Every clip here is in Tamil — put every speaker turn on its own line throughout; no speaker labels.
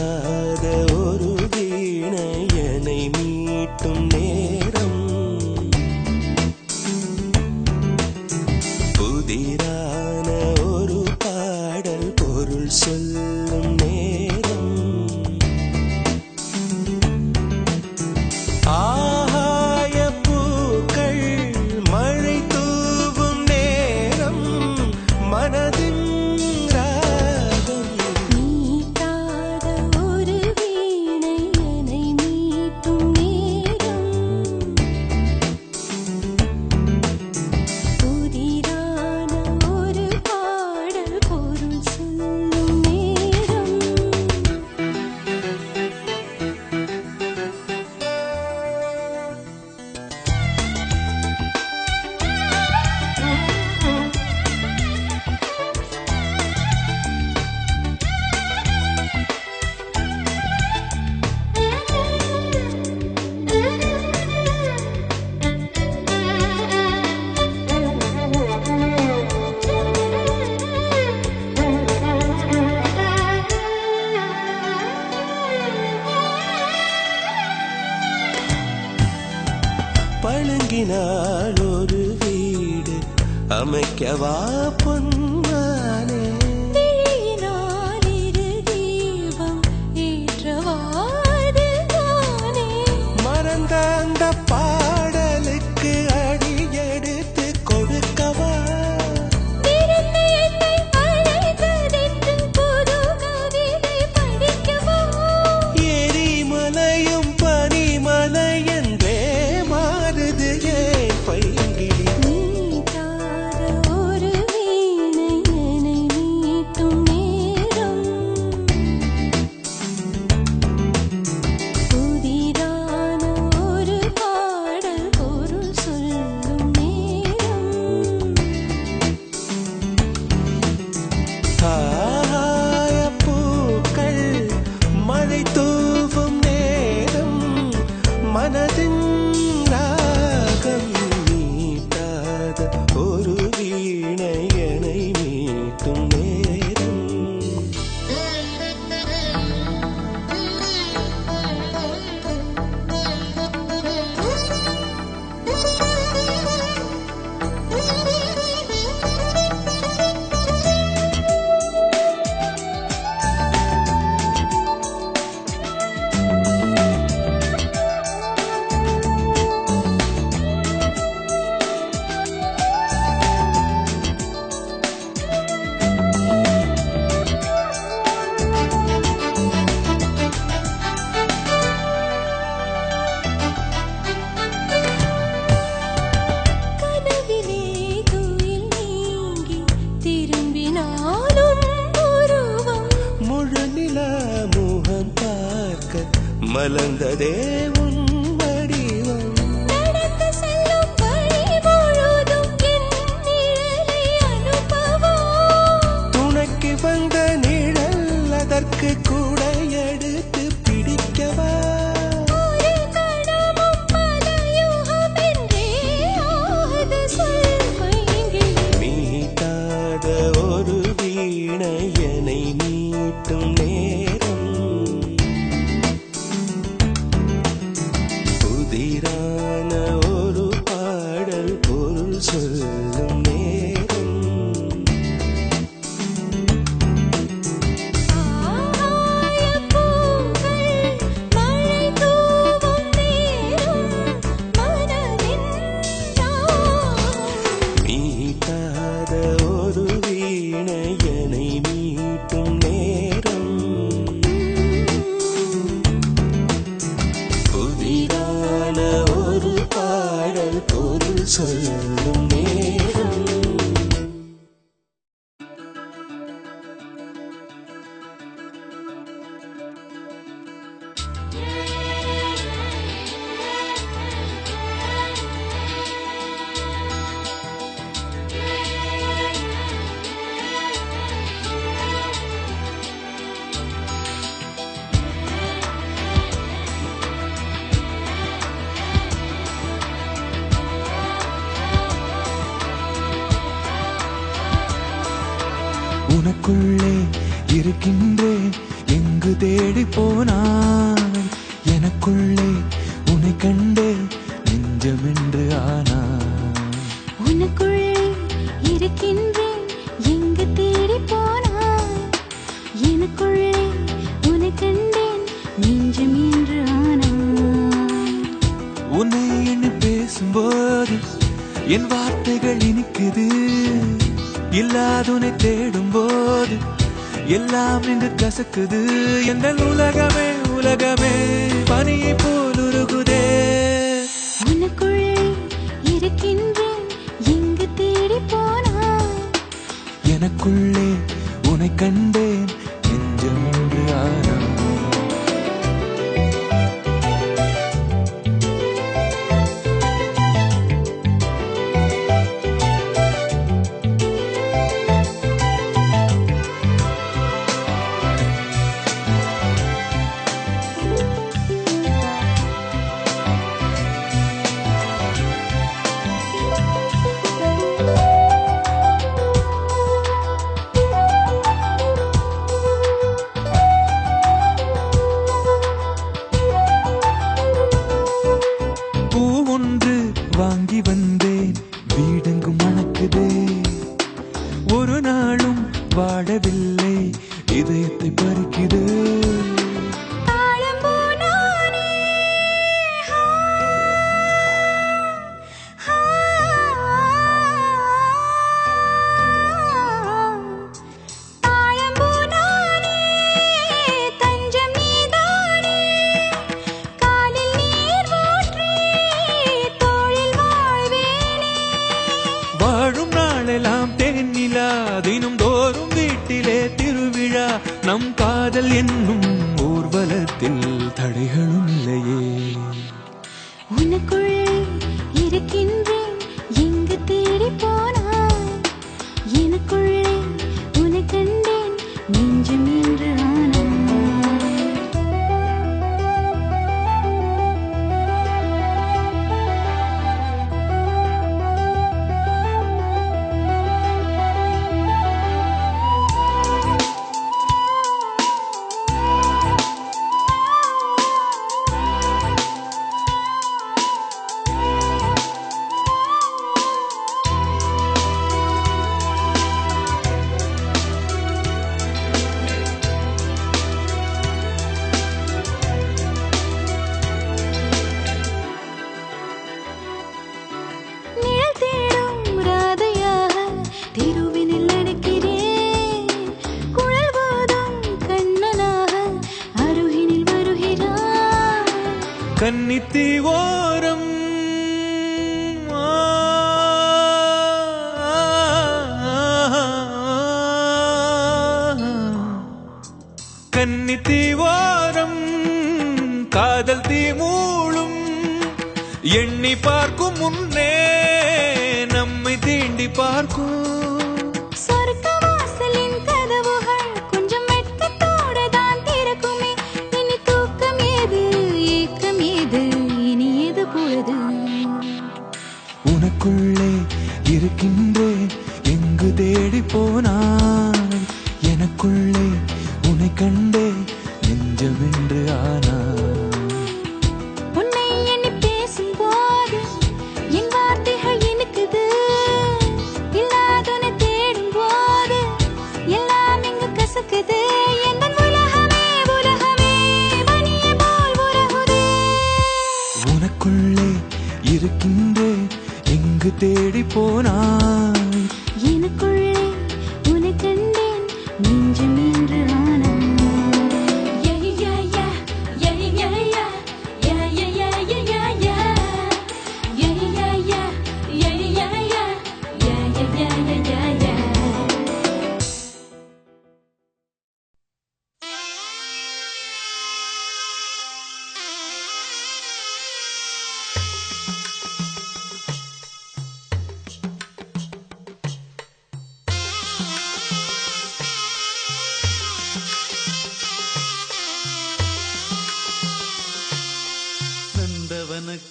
மீட்டாத ஒரு வீணையனை மீட்டும் நேரம், புதிரான ஒரு பாடல் பொருள் சொல்லும் நேரம், ஆகாய பூக்கள் மழை தூவும் நேரம், மனதின் பழுங்கினால் ஒரு வீடு அமைக்கவா பொன்மானே,
விழியினால் இரு தீபம் ஏற்றவாது தானே,
மறந்த அந்த பாடலுக்கு அடி எடுத்து கொடுக்கவா,
விருந்து என்னை அழைத்ததென்று புது கவிதை படிக்கவா,
எரிமலையும் பனிமலை என்றே மாறுது ஏன் பைங்கிளி,
மீட்டாத ஒரு வீணையனை மீட்டும் நேரம், புதிரான ஒரு பாடல் பொருள் சொல்லும் நேரம்,
ஆகாய பூக்கள் மழை தூவும் நேரம், மனதின் ராகம் மீட்டாத ஒரு வீணையனை மீட்டும் நேரம்.
கனவிலே துயில் நீங்கி திரும்பினாலும் உருவம்,
முழு நிலா முகம் பார்க்க மலர்ந்ததே உன் வடிவம்,
நடந்து செல்லும் வழி முழுதும் என் நிழலை அனுபவம்,
துணைக்கு வந்த நிழல் அதற்கு கூட எடுத்து பிடிக்கவா,
ஒரு கணமும் பல யுகம் என்றே ஆகுது சொல் பைங்கிளி,
மீட்டாத ஒரு வீணையனை மீட்டும் நேரம், புதிரான ஒரு பாடல் பொருள் சொல்லும் நேரம்,
ஆகாய பூக்கள் மழை தூவும் நேரம், மனதின் தாகம்,
மீட்டாத ஒரு வீணையனை மீட்டும் நேரம், புதிரான ஒரு பாடல் பொருள் சொல்லும் நேரம்.
உனக்குள்ளே இருக்கின்றேன், எங்கு
தேடி போனாய் எனக்குள்ளே உன்னை கண்டே நெஞ்சமென்று ஆனாய்
உனக்குள்ளே இருக்கின்றேன் எங்கு தேடி போனாய் எனக்குள்ளே உன்னை கண்டேன் நெஞ்சம் என்று ஆனாய்
உன்னை எண்ணி பேசும்போது என் வார்த்தைகள் இனிக்குது இல்லாதுனை தேடும் போது எல்லாம் இங்கு கசக்குது எங்கள் உலகமே உலகமே பனியை போல் உருகுதே
உனக்குள்ளே இருக்கின்றேன் எங்கு தேடி போனாய்
எனக்குள்ளே உன்னை கண்டேன் நெஞ்சம் என்று ஆனாய் வாங்கி வந்தேன் வீடெங்கும் மணக்குதே ஒரு நாளும் வாழவில்லை இதயத்தை பறிக்குது வாழும் நாளெல்லாம் தேனிலா தினம் தோறும் வீட்டிலே திருவிழா நம் காதல் என்னும் ஊர்வலத்தில் தடைகளும் இல்லையே
உனக்குள்ளே இருக்கின்றேன் எங்கு தேடி போனாய் எனக்குள்ளே உன்னை கண்டேன் நெஞ்சம் என்று ஆனாய்
கன்னித்தி ஓரம் கன்னித்தி ஓரம் காதல் தீ மூளும் எண்ணி பார்க்கும் முன்னே நம்மை தீண்டி பார்க்கும் உனக்குள்ளே இருக்கின்றேன் எங்கு தேடி போனாய் எனக்குள்ளே உன்னை கண்டே நெஞ்சம் என்று ஆனாய்
உன்னை எண்ணி பேசும்போது என் வார்த்தைகள் இனிக்குது இல்லாதனை தேடும் போது எல்லாம் இங்கு கசக்குது எங்கள் உலகமே உலகமே பனியை போல் உருகுதே
உனக்குள்ளே இருக்கின்றேன் எங்கு தேடி போனாய்
எனக்குள்ளே உன்னை கண்டேன் நெஞ்சம் என்று ஆனாய்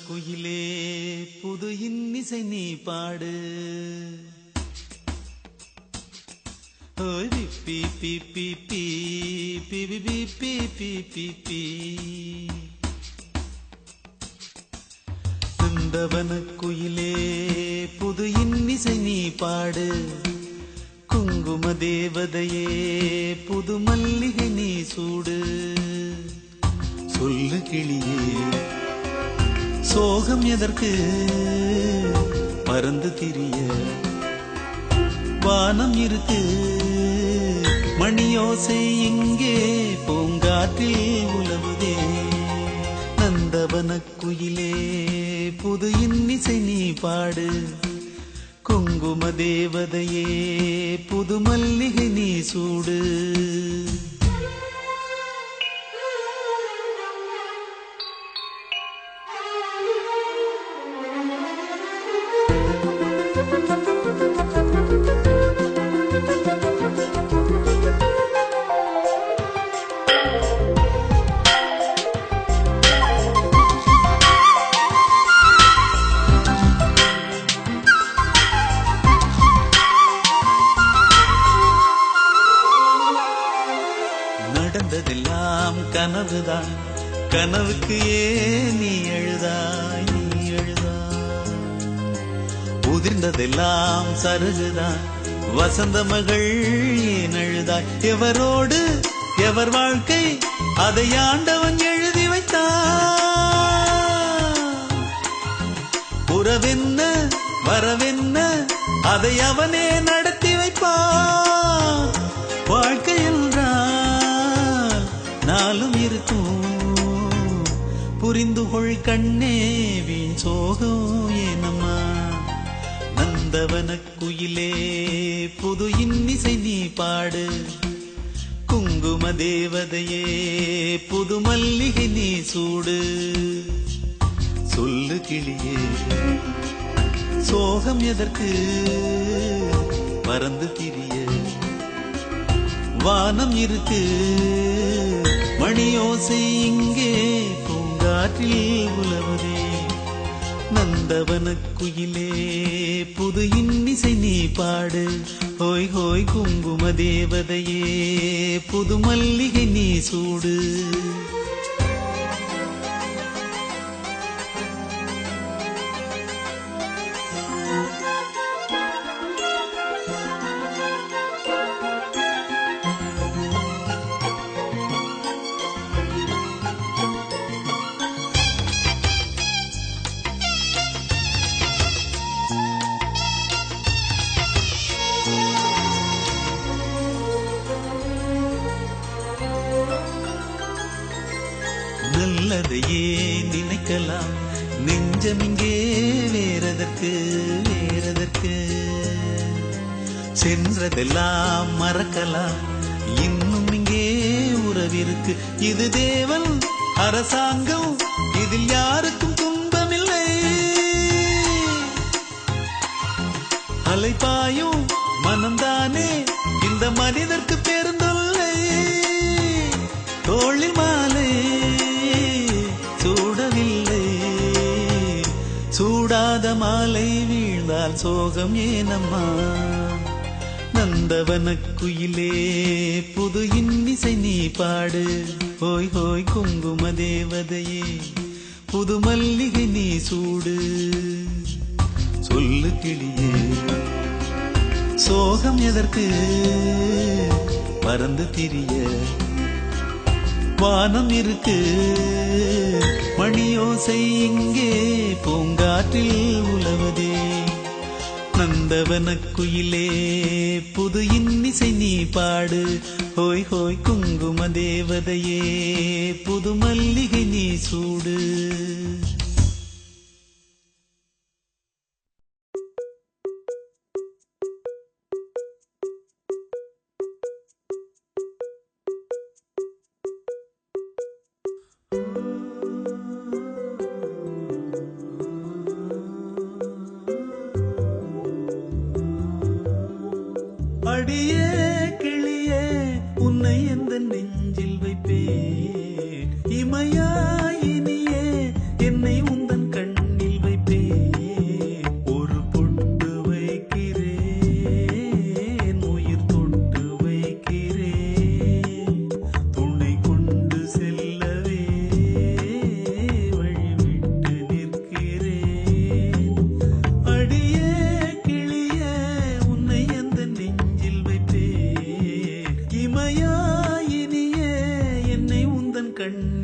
குயிலே புது இன்னிசை நீ பாடு ஓய் பி பி பி பி பி பி பி பி பி பி பி சிந்தவன குயிலே புது இன்னிசை நீ பாடு குங்கும தேவதையே புது மல்லிகை நீ சூடு சொல்லு கிளியே சோகம் எதற்கு பறந்து திரிய வானம் இருக்கு மணியோசை இங்கே பூங்காற்றில் உலவுதே நந்தவன குயிலே புது இன்னிசை நீ பாடு குங்கும தேவதையே புது மல்லிகை நீ சூடு நடந்ததெல்லாம் கனவுதான் கனவுக்கு ஏன் நீ எழுதாய் உதிர்ந்ததெல்லாம் சருகுதான் வசந்த மகள் ஏன் அழுதாய் எவரோடு எவர் வாழ்க்கை அதை ஆண்டவன் எழுதி வைத்தான் உறவென்ன வரவென்ன அதை அவனே நடத்தி வைப்பான் வாழ்க்கை என்றால் நாளும் இருக்கும் புரிந்து கொள் கண்ணே வீண் சோகம் ஏனம்மா நந்தவன குயிலே புது இன்னிசை நீ பாடு குங்கும தேவதையே புது மல்லிகை நீ சூடு சொல்லு கிளியே சோகம் எதற்கு பறந்து திரிய வானம் இருக்கு மணியோசை இங்கே பூங்காற்றில் உலவுதே நந்தவன குயிலே புது இன்னிசை நீ பாடு ஹோய் ஹோய் குங்கும தேவதையே புது மல்லிகை நீ சூடு நல்லதையே நினைக்கலாம் நெஞ்சமிங்கே வேறதற்கு சென்றதெல்லாம் மறக்கலாம் இன்னும் இங்கே உறவிருக்கு இது தேவன் அரசாங்கம் இதில் யாருக்கும் துன்பமில்லை அலைபாயும் மனம்தானே இந்த மனிதர்க்கு பெருந்தொல்லை தோளில் மாலை சூடவில்லை சூடாத மாலை வீழ்ந்தால் சோகம் ஏனம்மா நந்தவன குயிலே புது இன்னிசை நீ பாடு ஹோய் ஹோய் குங்கும தேவதையே புது மல்லிகை நீ சூடு சொல்லு கிளியே சோகம் எதற்கு பறந்து திரிய வானம் இருக்கு மணியோசை இங்கே பூங்காற்றில் உலவுதே நந்தவன குயிலே புது இன்னிசை நீ பாடு ஹோய் ஹோய் குங்கும தேவதையே புது மல்லிகை நீ சூடு அடியே கிளியே உன்னை எந்த நெஞ்சில் வைப்பேன் இமையாயினியே என்னை உந்தன் கண்ணில் வைப்பேன் ஒரு பொட்டு வைக்கிறேன் உயிர் தொட்டு வைக்கிறேன் துணை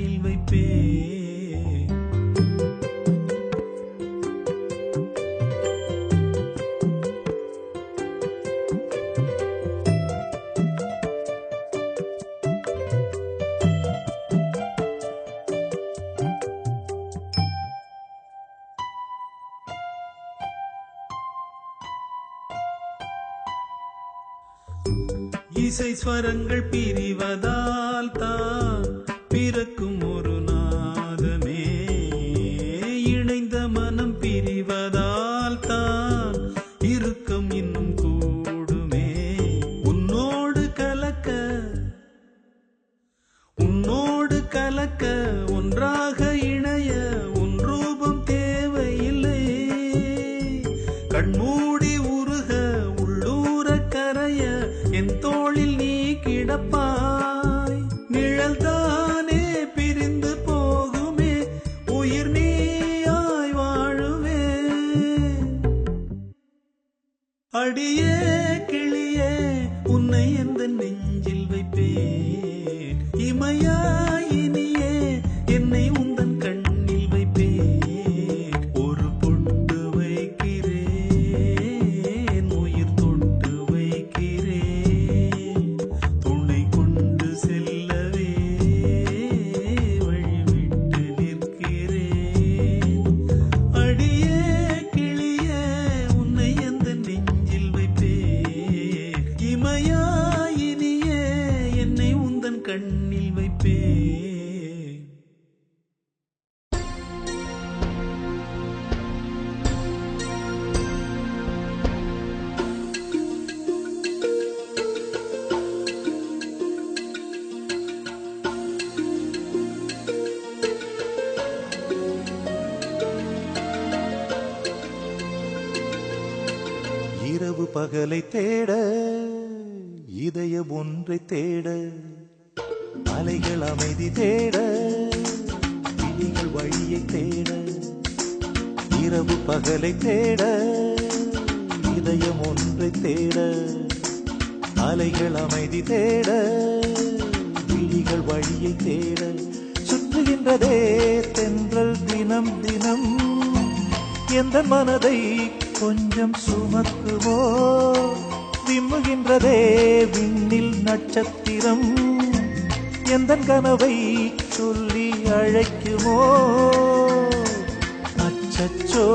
கண்ணில் வைப்பேன். இசை ஸ்வரங்கள் பிரிவதால் தான் பிறக்கும் ஒரு நாதமே, இணைந்த மனம் பிரிவதால் தான் இறுக்கம் இன்னும் கூடுமே. உன்னோடு கலக்க ஒன்றாக இணைய உன் ரூபம் தேவையில்லை. கண்மூடி உருக உள்ளூர கரைய என் தோளில் நீ கிடப்பாய். நிழல் தானே பிரிந்து போகுமே, உயிர் நீயாய் வாழுவே. அடியே கிளியே உன்னை எந்த நெஞ்சில் வைப்பேன். இமையாயினியே என்னை உந்தன் கண்ணில் வைப்பேன். ஒரு பொட்டு வைக்கிறேன், உயிர் தொட்டு வைக்கிறேன். துணை கொண்டு செல்லவே வழிவிட்டு நிற்கிறேன். அடியே கிளியே உன்னை எந்த நெஞ்சில் வைப்பேன். இமையாயினியே என்னை உந்தன் கண்ணில் வைப்பேன். இரவு பகலை தேட இதயம் ஒன்றை தேட, அலைகள் அமைதி தேட விழிகள் வழியை தேட. இரவு பகலை தேட இதயம் ஒன்றை தேட, அலைகள் அமைதி தேட விழிகள் வழியை தேட. சுற்றுகின்றதே தென்றல் தினம் தினம், எந்த மனதை கொஞ்சம் சுமக்குமோ. விம்முகின்றதே விண்ணில் நட்சத்திரம், எந்த கனவை சொல்லி அழைக்குமோ. அச்சச்சோ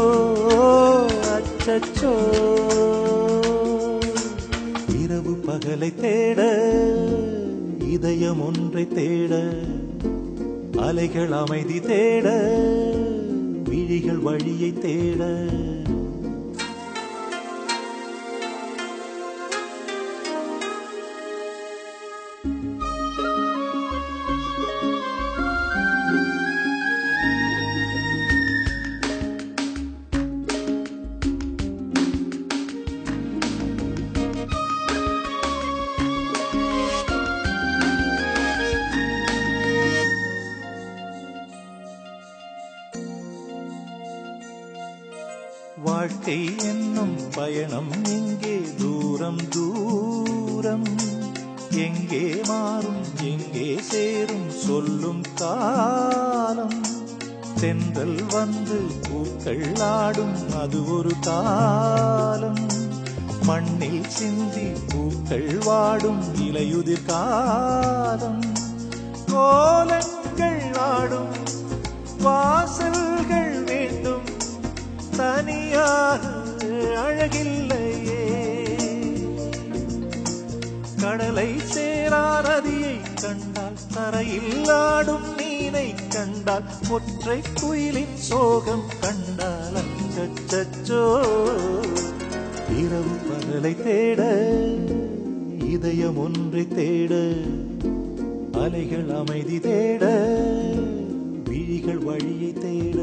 அச்சச்சோ, இரவு பகலை தேட இதயம் ஒன்றை தேட, அலைகள் அமைதி தேட விழிகள் வழியை தேட. வாழ்க்கை என்னும் பயணம் இங்கே தூரம் தூரம், எங்கே மாறும் எங்கே சேரும் சொல்லும் காலம். தென்றல் வந்து பூக்கள் ஆடும் அது ஒரு காலம், மண்ணில் சிந்தி பூக்கள் வாடும் இலையுதிர் காலம். கோலங்கள் ஆடும் வாசல்கள் வேண்டும், தனியாக அழகில்லையே. கடலை சேரா நதியை கண்டால், தரையில் ஆடும் மீனை கண்டால், ஒற்றை குயிலின் சோகம் கண்டால் அச்சச்சோ. இரவு பகலை தேட இதயம் ஒன்றை தேட, அலைகள் அமைதி தேட விழிகள் வழியை தேட.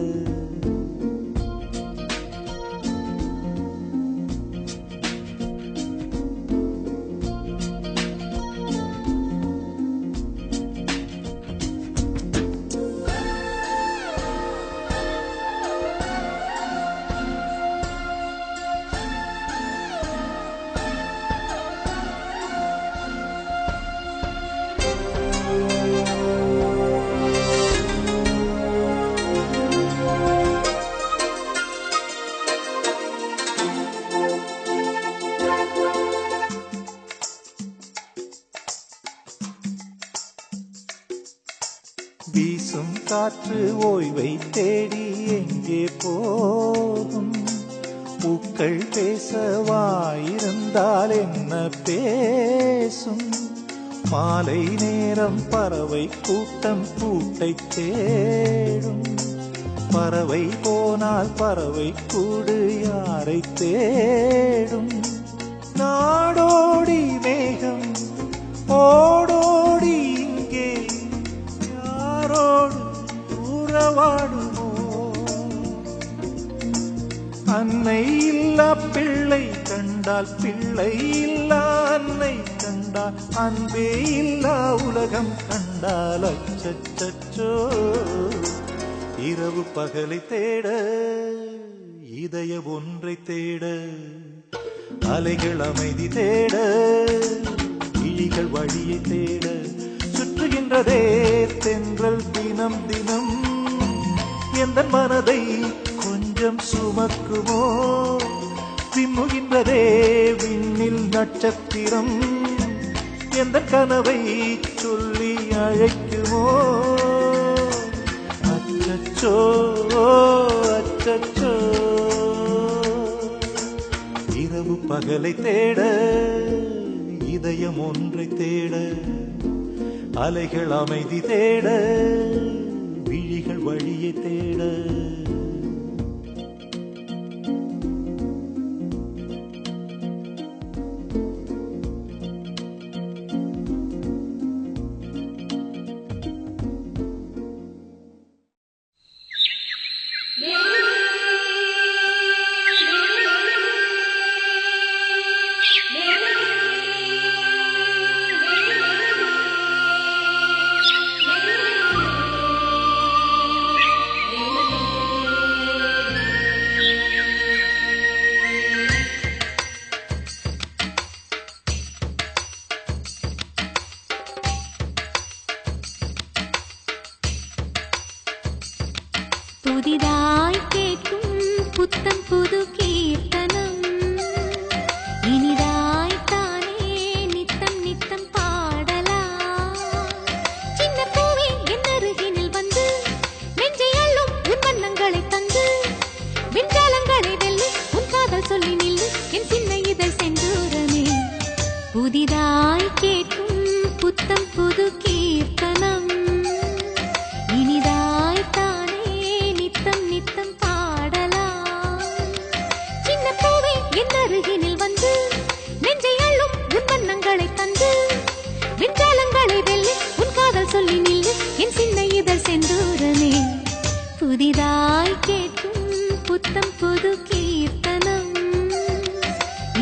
வீசும் காற்று ஓய்வை தேடி எங்கே போகும்? பூக்கள் பேசவாயிருந்தால் என்ன பேசும்? மாலை நேரம் பறவை கூட்டம் கூட்டை தேடும். பறவை போனால் பறவை கூடு யாரை தேடும்? நாடோடி மேகம் ஓடோடி இங்கே யாரோடு உறவாடுமோ? அன்னை இல்லா பிள்ளை கண்டால், பிள்ளை இல்லா அன்னை கண்டால், அன்பே இல்லா உலகம் கண்டால் அச்சச்சோ. இரவு பகலை தேட, இதய ஒன்றை தேட, அலைகள் அமைதி தேட, விழிகள் வழியை தேட, சுற்றுகின்றதே தென்றல் தினம் தினம். எந்த மனதை கொஞ்சம் சுமக்குமோ? விம்முகின்றதே விண்ணில் நட்சத்திரம். எந்த கனவை சொல்லி அழைக்குமோ? அச்சச்சோ அச்சச்சோ. இரவு பகலை தேட, இதயம் ஒன்றை தேட, அலைகள் அமைதி தேட, விழிகள் வழியை தேட.
புதிதாய் கேட்கும் புத்தம் புது கீர்த்தனம், இனிதாய் தானே நித்தம் நித்தம் பாடலாம். சின்ன பூவே என் அருகினில் வந்து, நெஞ்சை அள்ளும் உன் வண்ணங்களை தந்து, விண்காலங்களை வெல்லு உன் காதல் சொல்லி நில்லு என் சின்ன இதழ் செந்தூரமே. புதிதாய் கேட்கும் புத்தம் புது கீர்த்தனம், இனிதாய் தானே நித்தம் நித்தம் பாடலாம். சின்ன பூவே என் அருகினில் வந்து, நெஞ்சை அள்ளும் உன் வண்ணங்களை தந்து, விண்காலங்களை வெல்லு உன் காதல் சொல்லி நில்லு என் சின்ன இதழ் செந்தூரமே. புதிதாய் கேட்கும் புத்தம் புது கீர்த்தனம்,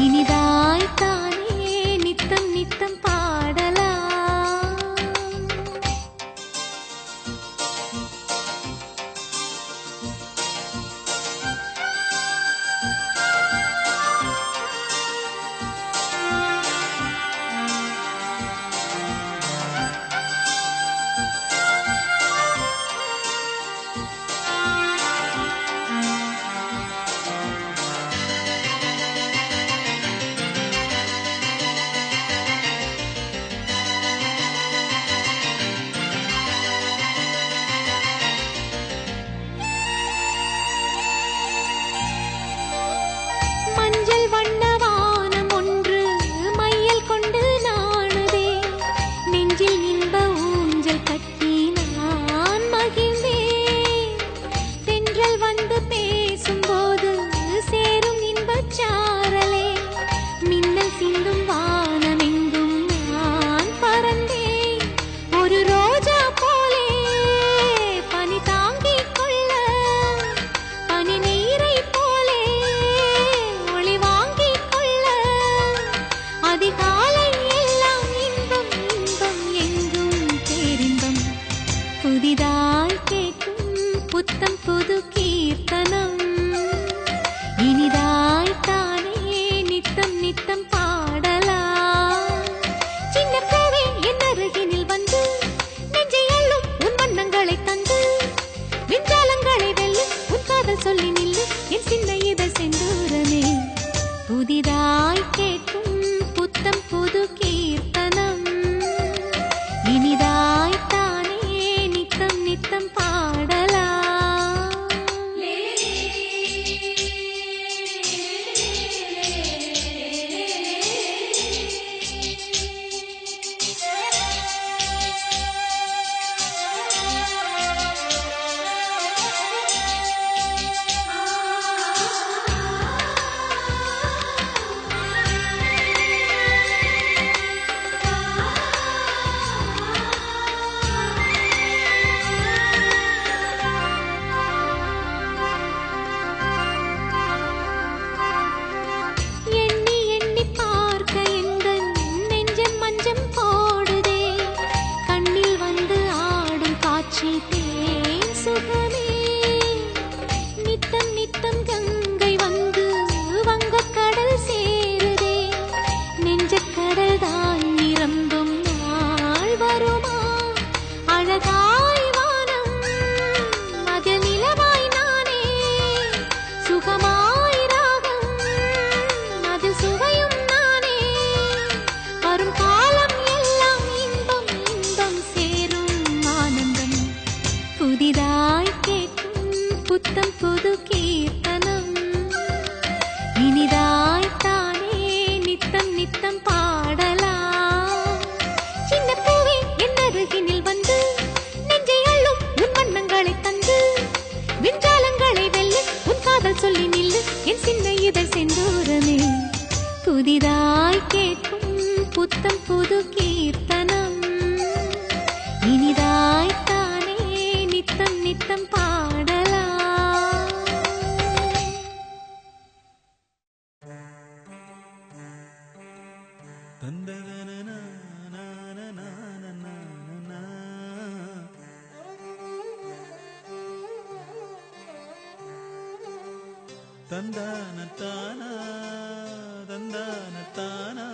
இனிதாய் தானே நித்தம் நித்தம் பாடலாம். மஞ்சள் வண்ண வானம் ஒன்று மையல் கொண்டு நாணுதே, நெஞ்சில் இன்ப ஊஞ்சல் கட்டி நான் மகிழ்ந்தேன். தென்றல் வந்து பேசும்போது சேரும் இன்பச் சாரலே, மின்னல் சிந்தும் வானமெங்கும் நான் பறந்தேன். ஒரு ரோஜா போலே பனி தாங்கிக் கொள்ள, பனி நீரை போலே ஒளி வாங்கிக் கொள்ள, அதிகாலை எல்லாம் இன்பம் இன்பம் எங்கும் பேரின்பம். புதிதாய் கேட்கும் புத்தம் புது கீர்த்தனம், இனிதாய் தானே நித்தம் நித்தம் பாடலாம். சின்ன பூவே என் அருகினில் வந்து, நெஞ்சை அள்ளும் உன் வண்ணங்களை தந்து, விண்காலங்களை வெல்லு உன் காதல் சொல்லி நில்லு என் சின்ன இதழ் செந்தூரமே. புதிதாய் கேட்கும் புத்தம் புது கீர்த்தனம், இனிதாய் தானே நித்தம் உலகமே நித்தம் நித்தம் கங்கை வந்து வங்கக்கடல் சேருதே நெஞ்சக்கடல் தான் நிரம்பும் நாள் வருமா அழகாய் வானம் அதில் நிலவாய் நானே சுகமாய் ராகம் அதில் சுவையும் நானே வரும் காலம் எல்லாம் இன்பம் இன்பம் சேரும் ஆனந்தம் புதிதாய் கேட்கும் புத்தம் புது கீர்த்தனம் இனிதாய் தானே நித்தம் நித்தம் பாடலாம் சின்ன பூவே என் அருகினில் வந்து நெஞ்சை அள்ளும் உன் வண்ணங்களை தந்து விஞ்ஞாலங்களை வெல்லு உன் காதல் சொல்லி நில்லு என் சின்ன இதழ் செந்தூரமே புதிதாய் கேட்கும் புத்தம் புது கீர்த்தனம் இனிதாய் தானே நித்தம் நித்தம் பாடலாம்
தந்தான தானா தந்தான தானா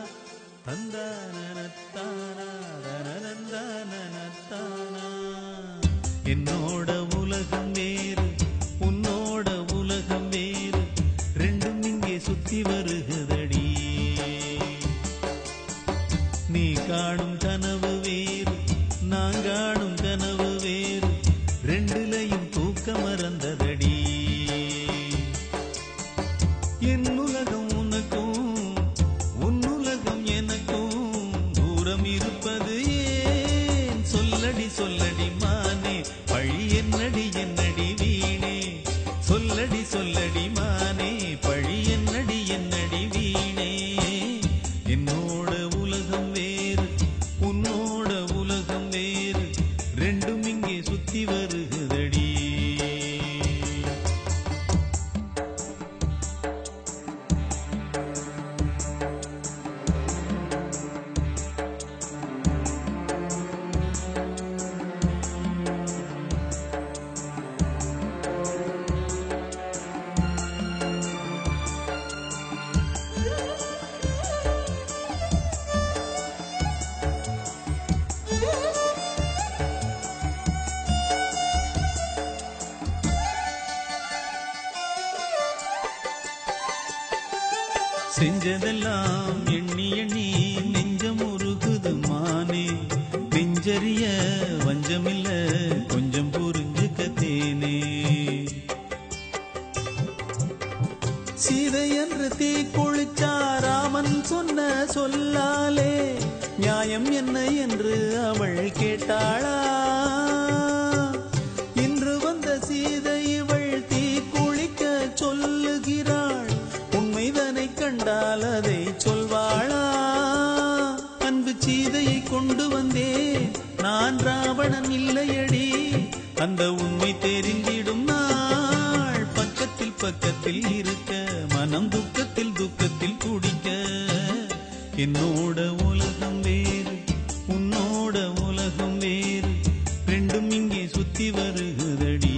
தந்தான தானா தனதந்தான தானா என்னோட உலகம் வேறு உன்னோட உலகம் வேறு ரெண்டும் இங்கே சுத்தி வருகுதடி நீ காணும் கனவு வேறு நான் காணும் கனவு வேறு ரெண்டுலையும் தூக்க மறந்ததடி என் உலகம் உனக்கும் உன் உலகம் எனக்கும் தூரம் இருப்பது ஏன் சொல்லடி சொல்லடி மானே பழி என்னடி என்னடி வீணே சொல்லடி சொல்லடி மானே பழி என்னடி என்னடி வீணே என்னோட உலகம் வேறு உன்னோட உலகம் வேறு ரெண்டும் இங்கே சுத்தி வருகுதடி செஞ்சதெல்லாம் எண்ணி எண்ணி நெஞ்சம் உருகுது மானே நெஞ்சறிய வஞ்சமில்ல கொஞ்சம் புரிஞ்சுக்க தேனே சீதை என்று தீ குளிச்சா ராமன் சொன்ன சொல்லாலே நியாயம் என்ன என்று அவள் கேட்டாளா இன்று வந்த சீதை இவள் தீ குளிக்க சொல்லுகிறாள் உண்மைதனை கண்டால் அதை சொல்வாளா அன்பு சீதையை கொண்டு வந்தே நான் ராவணன் இல்லையடி அந்த உண்மை தெரிந்திடும் நாள் பக்கத்தில் பக்கத்தில் இருக்க மனம் துக்கத்தில் துக்கத்தில் குடிக்க என்னோட உலகம் வேறு உன்னோட உலகம் வேறு ரெண்டும் இங்கே சுத்தி வருகுதடி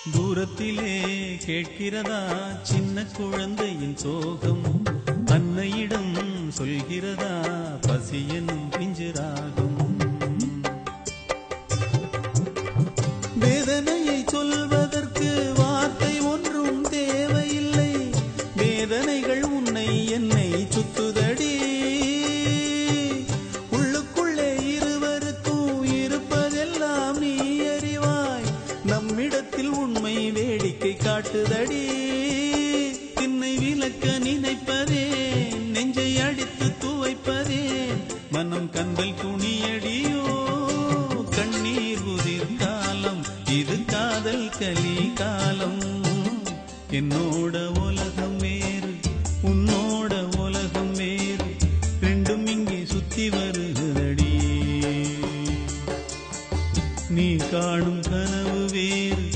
தூரத்திலே கேட்கிறதா சின்ன குழந்தையின் சோகம் அன்னையிடம் சொல்கிறதா பசி என்னும் பிஞ்சிராகும் வேதனையை சொல்வதற்கு வார்த்தை ஒன்றும் தேவையில்லை வேதனைகள் உன்னை என்னை சுத்துதடி உள்ளுக்குள்ளே இருவருக்கும் இருப்பதெல்லாம் நீ நம்மிடத்தில் உண்மை வேடிக்கை காட்டுதடி திண்ணை சிலக்க நினைப்பதே நெஞ்சை அடித்து துவைப்பதே மனம் கண்கள் துணியடியோ கண்ணீர் உதிர் காலம் இது காதல் கலி காலம் என்னோட உலகம் வேறு உன்னோட உலகம் வேறு ரெண்டும் இங்கே சுத்தி வருகிறடி நீ காணும் கனவு வேறு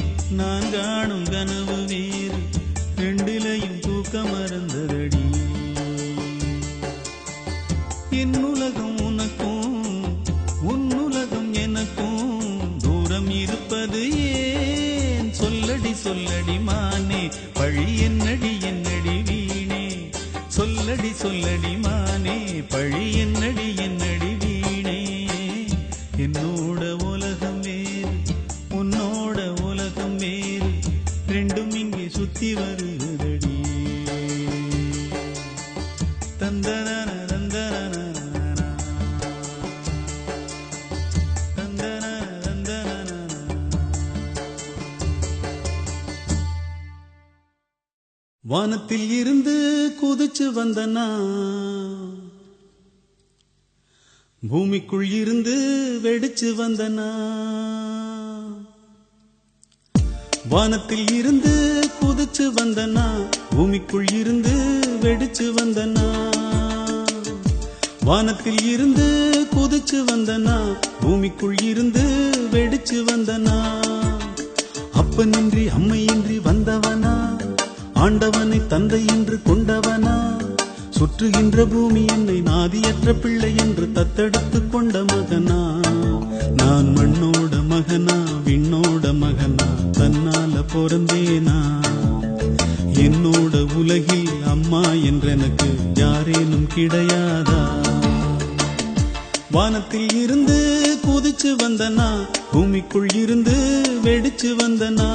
நான் காணும் கனவு வேறு ரெண்டிலையும் தூக்க மறந்ததடி என் உலகம் உனக்கும் உன் உலகம் எனக்கும் தூரம் இருப்பது ஏன் சொல்லடி சொல்லடி மானே பழி என்னடி என்னடி வீணே சொல்லடி சொல்லடி மானே பழி என்னடி என்னடி வீணே என்னோட உலகம் வேறு உன்னோட உலகம் வேறு ரெண்டும் இங்கே சுத்தி வருகிறடி தந்தன தந்தன தந்தன தந்தன வானத்தில் இருந்து குதிச்சு வந்தனா பூமிக்குள் இருந்து வெடிச்சு வந்தனா வானத்தில் இருந்து குதிச்சு வந்தனா பூமிக்குள் இருந்து வெடிச்சு வந்தனா வானத்தில் இருந்து குதிச்சு வந்தனா பூமிக்குள் இருந்து வெடிச்சு வந்தனா அப்பனின்றி அம்மையின்றி வந்தவனா ஆண்டவனை தந்தை என்று கொண்டவனா சுற்றுகின்ற பூமி என்னை நாதியற்ற பிள்ளை என்று தத்தெடுத்து கொண்ட மகனா நான் மண்ணோட மகனா விண்ணோட மகனா தன்னால பிறந்தேனா என்னோட உலகில் அம்மா என்றெனக்கு யாரேனும் கிடையாதா வானத்தில் இருந்து குதிச்சு வந்தனா பூமிக்குள் இருந்து வெடிச்சு வந்தனா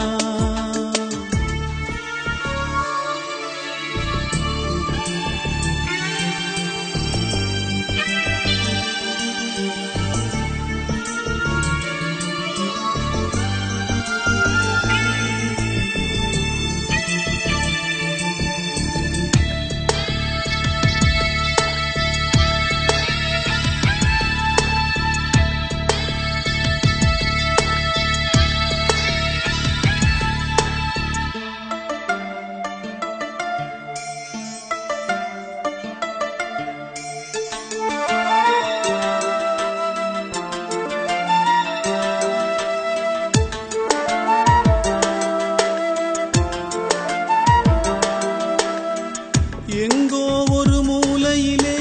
எங்கோ ஒரு மூலையிலே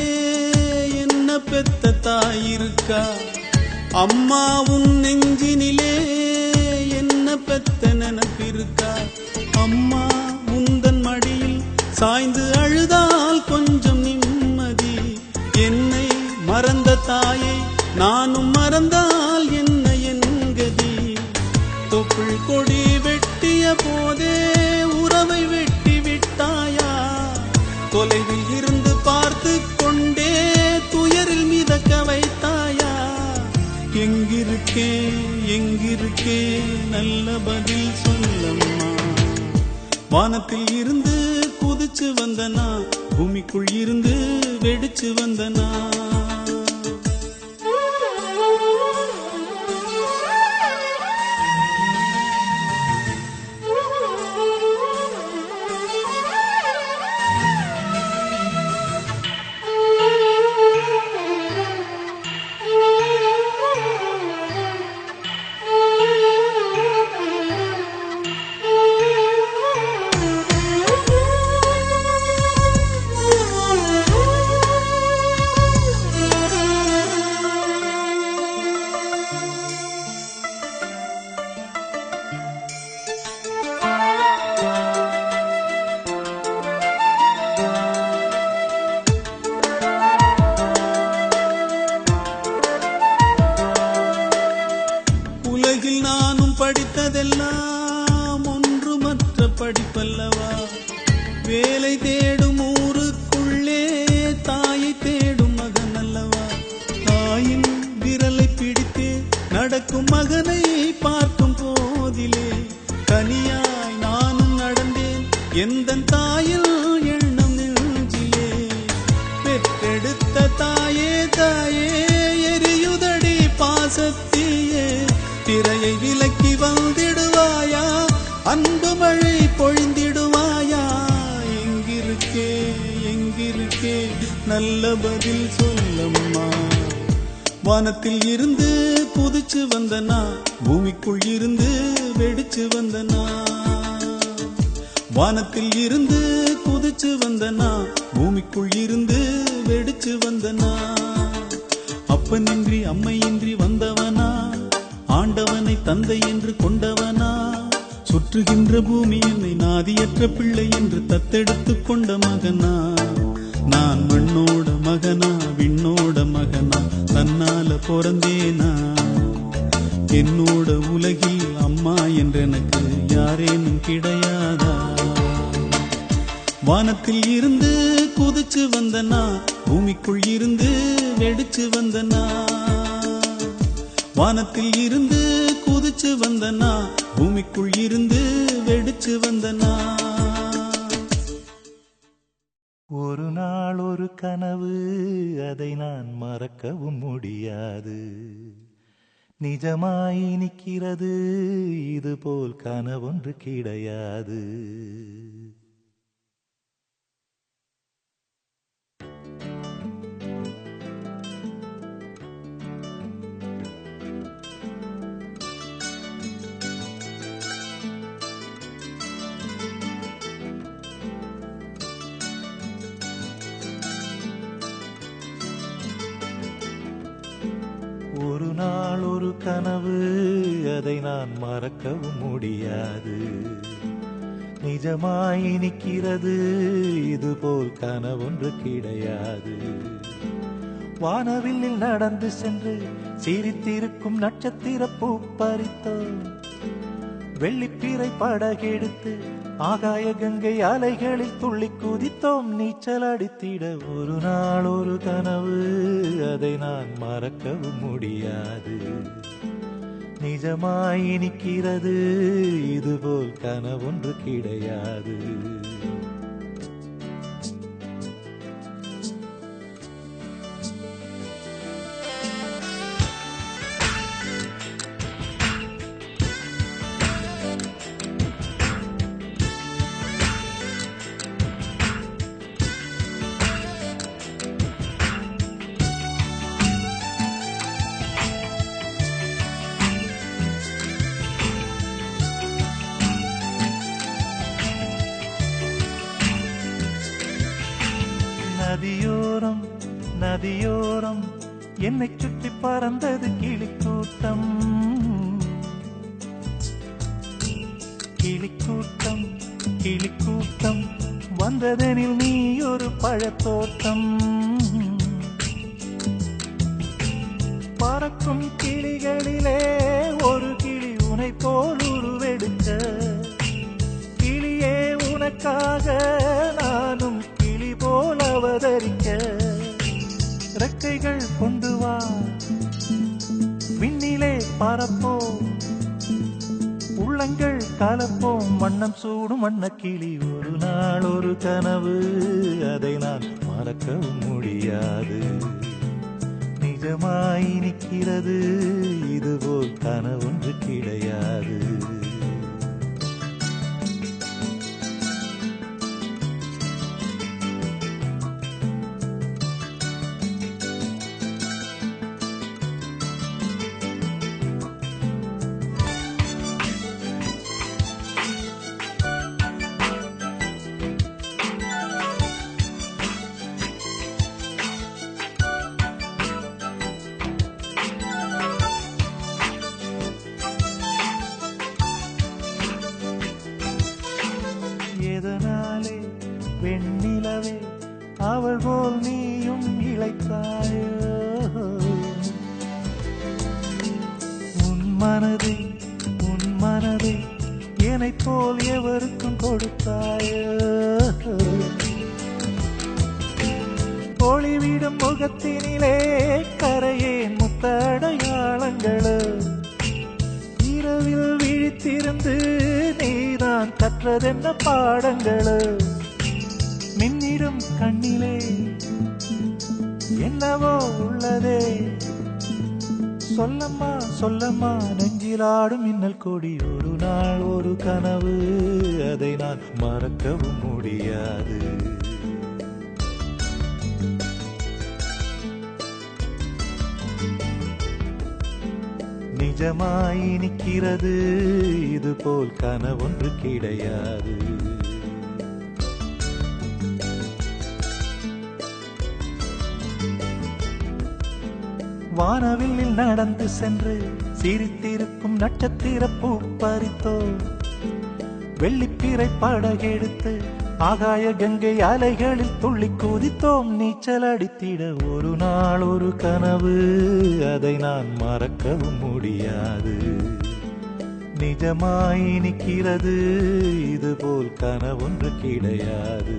என்ன பெத்த தாயிருக்கா அம்மா உன் நெஞ்சினிலே என்ன பெத்த நினைப்பிருக்கா அம்மா உந்தன் மடியில் சாய்ந்து அழுதால் கொஞ்சம் நிம்மதி என்னை மறந்த தாயை நானும் மறந்தால் என்ன என்கதி தொப்புள் கொடி வெட்டிய போதே உறவை வெட்டி விட்டாயா தொலைவில் இருந்து பார்த்து கொண்டே துயரில் மிதக்க வைத்தாயா எங்கிருக்கே எங்கிருக்கே நல்ல பதில் சொல்லம்மா வானத்தில் இருந்து குதிச்சு வந்தனா பூமிக்குள் இருந்து வெடிச்சு வந்தனா உலகில் நானும் படித்ததெல்லாம் ஒன்றுமற்ற படிப்பல்லவா வேலை தேடும் ஊருக்குள்ளே தாயை தேடும் மகன் அல்லவா தாயின் விரலை பிடித்தே நடக்கும் மகனை பார்க்கும் போதிலே தனியாய் நானும் நடந்தேன் எந்தன் தாயில் எண்ண நல்ல பதில் சொல்லம்மா. வானத்தில் இருந்து குதிச்சு வந்தனா, பூமிக்குள் இருந்து வெடிச்சு வந்தனா. வானத்தில் இருந்து குதிச்சு வந்தனா, பூமிக்குள் இருந்து வெடிச்சு வந்தனா. அப்பனின்றி அம்மையின்றி வந்தவனா, ஆண்டவனை தந்தை என்று கொண்டவனா. சுற்றுகின்ற பூமி என்னை நாதியற்ற பிள்ளை என்று தத்தெடுத்து கொண்ட மகனா. நான் மண்ணோட மகனா விண்ணோட மகனா, தன்னால பிறந்தேனா. என்னோட உலகில் அம்மா என்றெனக்கு யாரேனும் கிடையாதா. வானத்தில் இருந்து குதிச்சு வந்தனா, பூமிக்குள் இருந்து வெடிச்சு வந்தனா. வானத்தில் இருந்து குதிச்சு வந்தனா, பூமிக்குள் இருந்து வெடிச்சு வந்தனா.
ஒரு நாள் ஒரு கனவு, அதை நான் மறக்கவும் முடியாது. நிஜமாய் நிற்கிறது, இதுபோல் கனவொன்று கிடையாது. ஒரு நாள் ஒரு கனவு, அதை நான் மறக்கவும் முடியாது. நிஜமாய் நிற்கிறது, இதுபோல் கனவொன்று கிடையாது. வானவில்லில் நடந்து சென்று சிரித்திருக்கும் நட்சத்திர பூ பறித்தோம். வெள்ளிப்பிறை படகெடுத்து ஆகாய கங்கை அலைகளில் துள்ளி குதித்தோம். நீச்சல் அடித்திட ஒரு நாள் ஒரு கனவு, அதை நான் மறக்கவும் முடியாது. நிஜமாய் நிற்கிறது, இதுபோல் கனவொன்று கிடையாது. நதியோரம் நதியோரம் என்னை சுற்றி பறந்தது கிளிக்கூட்டம். கிளிக்கூட்டம் கிளிக்கூட்டம் வந்ததெனில் நீ ஒரு பழத்தோட்டம். பறக்கும் கிளிகளிலே ஒரு கிளி உனை போல் உருவெடுக்க. கிளியே உனக்காக நானும் கிளி போல் அவதரிக்க. ரெக்கைகள் கொண்டு வா, விண்ணிலே பறப்போம். உள்ளங்கள் கலப்போம், வண்ணம் சூடும் வண்ண கிளி. ஒரு நாள் ஒரு கனவு, அதை நான் மறக்கவும் முடியாது. நிஜமாய் நிற்கிறது, இதுபோல் கனவொன்று கிடையாது. எதனாலே வெண்ணிலவே அவள் போல் நீயும் இளைத்தாயோ. உன் மனதை என்னைப் போல் எவருக்கும் கொடுத்தாயோ. ஒளிவிடும் முகத்தினிலே கரையேன் முத்தடையாளங்களோ. இரவில் விழித்திருந்து நீதான் கற்றதென்ன பாடங்களோ. மின்னிடும் கண்ணிலே என்னவோ உள்ளதே. சொல்லம்மா சொல்லம்மா நெஞ்சிலாடும் மின்னல் கொடி. ஒரு நாள் ஒரு கனவு, அதை நான் மறக்கவும் முடியாது. நிஜமாய் நிற்கிறது இது போல் கனவொன்று கிடையாது. வானவில்லில் நடந்து சென்று சிரித்திருக்கும் நட்சத்திர பூ பறித்தோ, வெள்ளிப்பிறை படகெடுத்து ஆகாய கங்கை அலைகளில் துள்ளி குதித்தோம். நீச்சல் அடித்திட ஒரு நாள் ஒரு கனவு, அதை நான் மறக்கவும் முடியாது. நிஜமாய் நிற்கிறது இது போல் கனவொன்று கிடையாது.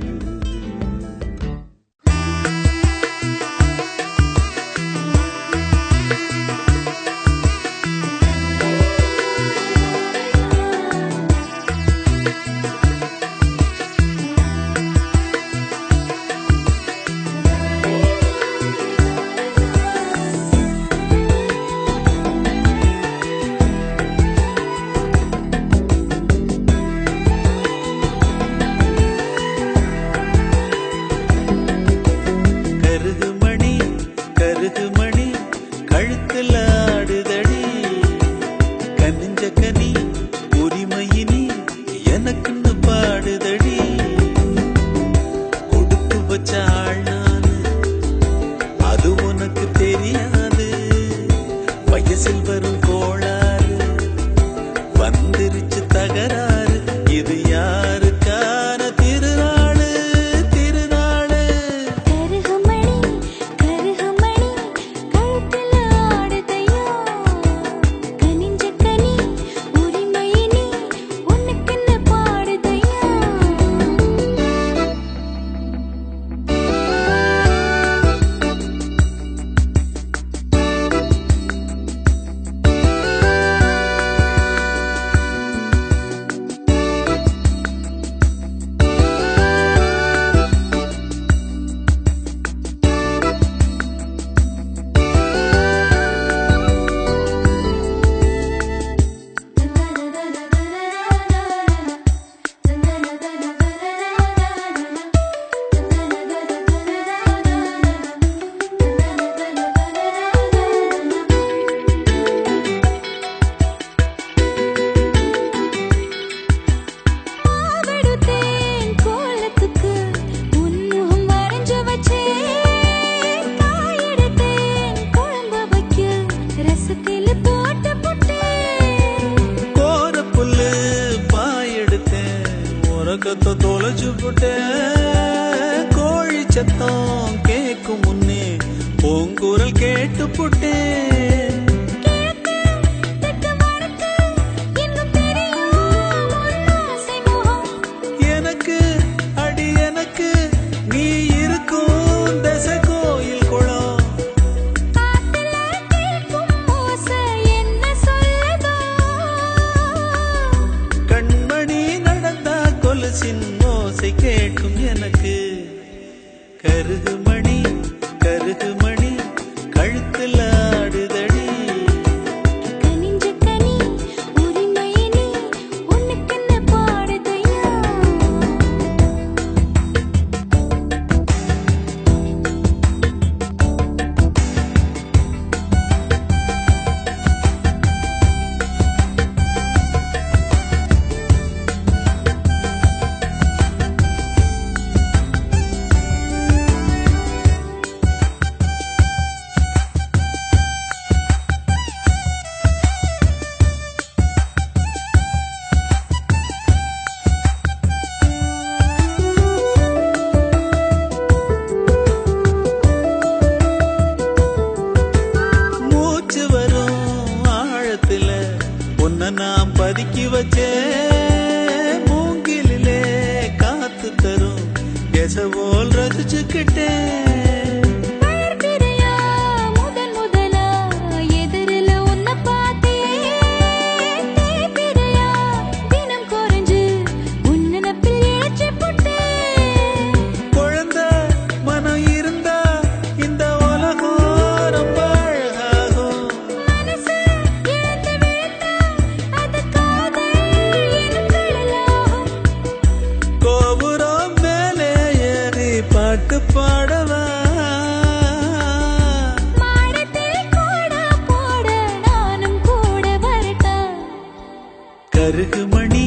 கோழி சத்தம் கேட்கும் முன்னே பூங்குரல் கேட்டு புட்டே. எனக்கு அடி எனக்கு நீ இருக்கும் தசை கோயில் குளம். கண்மணி நடந்தா கொலுசின் ஓசை கேட்கும் எனக்கு. கருகுமணி கருகுமணி கழுத்தில் ஆடுதடி. நாம் பதுக்கி வச்சே மூங்கிலே காத்து தரும் எசவோல் ரசிச்சுக்கிட்டே. பாட்டு பாடவா
மாடத்தில் கூட போட நானும் கூட
கருகுமணி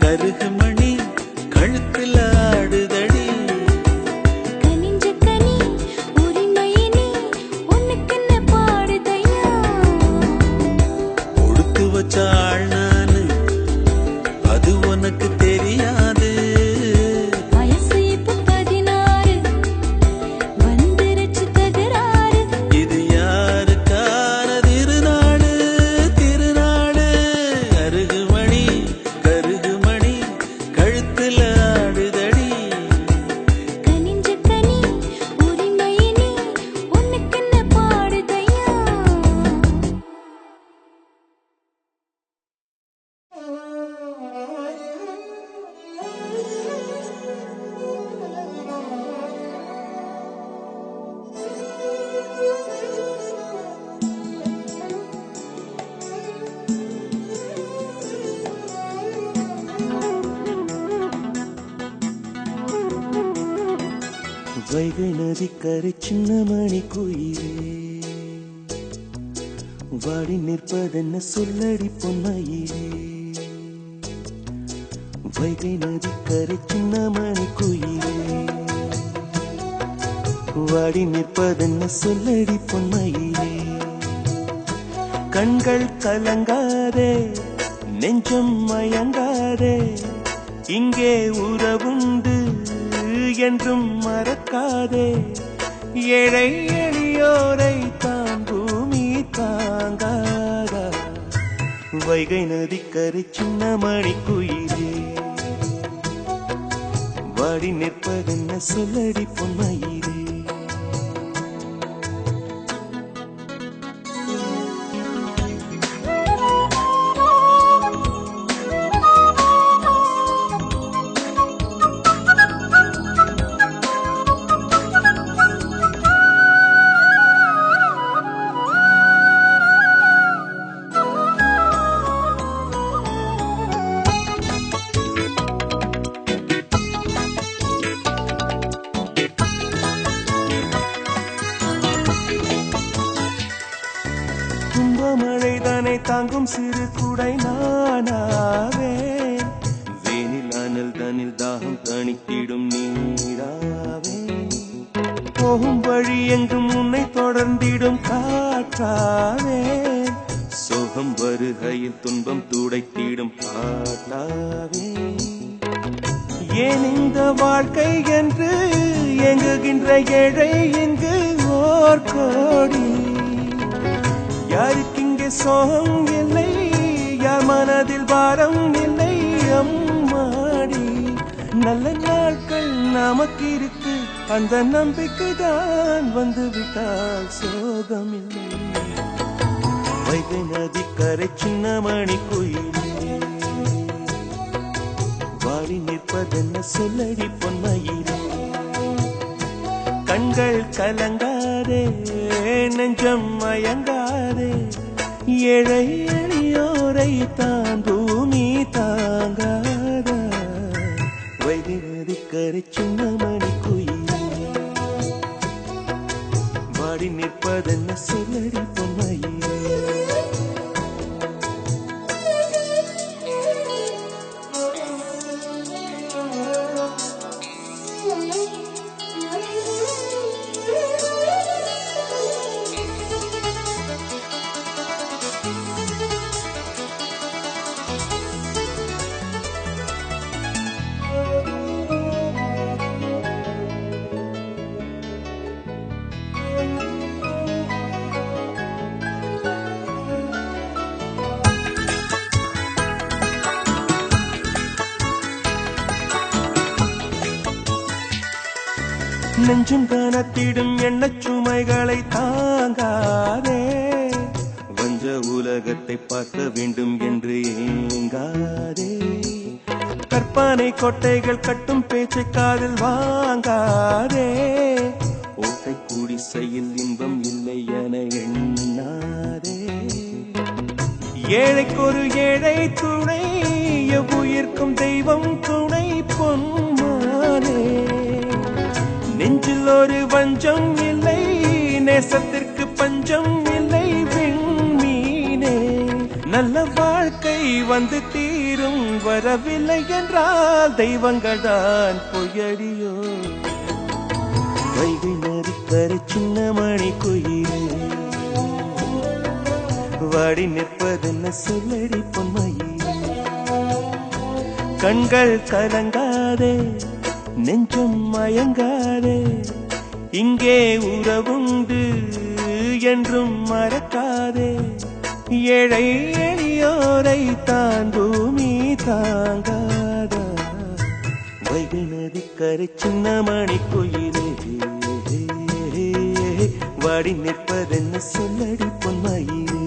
கருகுமணி கழுத்துல ஆடுதடி
கனிஞ்ச கனி உரிமையினி உனக்குன்னு பாடுதையா
கொடுத்து வச்ச ஆள் நானு அது உனக்கு தெரியாது
வயசு இப்ப 16 வந்துருச்சு தகராறு
இது யாருக்கான திருநாடு திருநாடு கருகுமணி கருகுமணி கழுத்துல ஆடுதடி
கனிஞ்ச கனி உரிமையினி உனக்குன்னு பாடுதையா
வைகை நதிக்கரை சின்ன மணி குயிலே வாடி நிற்பதென்ன சொல்லடி பொன்மையிலே வைகை நதிக்கரை சின்ன மணி குயிலே வாடி நிற்பதென்ன சொல்லடி பொன்மையிலே கண்கள் கலங்காதே நெஞ்சம் மயங்காதே இங்கே உறவுண்டு என்றும் மறக்காதே ஏழை எளியோரை தான் பூமி தாங்காதா வைகை நதிக்கரை சின்ன மணி குயிலே வாடி நிற்பதென்ன சொல்லடி பொன்மையிலே மழைதானே தாங்கும் சிறு குடை நானாவே வேனில் அனல் தனில் தாகம் தணித்திடும் நீராவே போகும் வழி எங்கும் உன்னை தொடர்ந்திடும் காற்றாவே சோகம் வருகையில் துன்பம் துடைத்திடும் பாட்டாவே ஏன் இந்த வாழ்க்கை என்று எங்குகின்ற ஏழை இங்கு ஓர் கோடி யாருக்கு இங்கே சோகம் இல்லை யார் மனதில் பாரம் இல்லை அம்மாடி நல்ல நாட்கள் நமக்கு இருக்கு அந்த நம்பிக்கை தான் வந்து விட்டால் சோகம் இல்லை வைகை நதிக்கரை சின்ன மணி குயிலே வாடி நிற்பதென்ன சொல்லடி பொன்மையிலே கண்கள் கலங்காதே நெஞ்சம் மயங்காதே ஏழை எளியோரை தான் பூமி தாங்காதா வைகை நதிக்கரை சின்ன மணி குயிலே வாடி நிற்பதென்ன சொல்லடி பொன்மையிலே நெஞ்சும் கனத்திடும் எண்ணச் சுமைகளை தாங்காதே வஞ்ச உலகத்தை பார்க்க வேண்டும் என்று ஏங்காதே கற்பனை கொட்டைகள் கட்டும் பேச்சை காதில் வாங்காதே ஓட்டை குடிசையில் இன்பம் இல்லை என எண்ணாதே ஏழைக்கு ஒரு ஏழை துணை எவ்வுயிர்க்கும் தெய்வம் துணை பொன்மானே நெஞ்சில் ஒரு வஞ்சம் இல்லை நேசத்திற்கு பஞ்சம் இல்லை விண்மீனே நல்ல வாழ்க்கை வந்து தீரும்
வரவில்லை என்றால் தெய்வங்கள் தான் பொய்யடியோ. வைகை நதிக்கரை சின்ன மணி குயிலே வாடி நிற்பதென்ன சொல்லடி பொன்மையிலே. கண்கள் கலங்காதே நெஞ்சம் மயங்காதே இங்கே உறவுண்டு என்றும் மறக்காதே. ஏழை எளியோரை தான் பூமி தாங்காதா. வைகை நதிக்கரை சின்ன மணி குயிலே வாடி நிற்பதென்ன சொல்லடி பொன்மையிலே.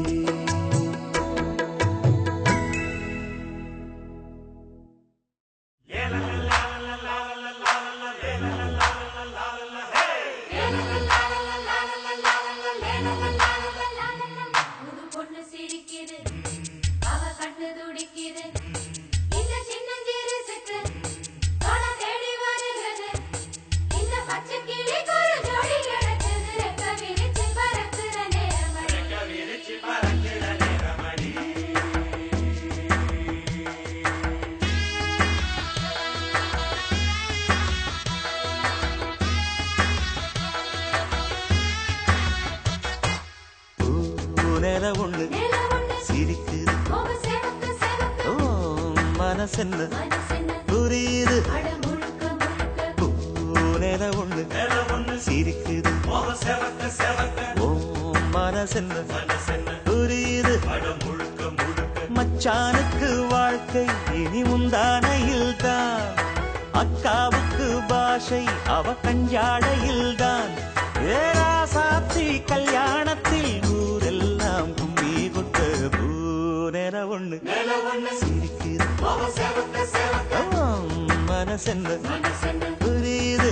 புரியுது பூனேல ஒண்ணு சிரிக்குது மனசென்ன புரியுது. மச்சானுக்கு வாழ்க்கை இனி முந்தானையில் தான். அக்காவுக்கு பாஷை அவ கஞ்சாடையில் தான். ஏராசாத்தி கல்யாணத்தில் ஊரெல்லாம் கும்பி கொட்ட பூனேல ஒண்ணு சிரிக்குது மனசென்ன புரியுது.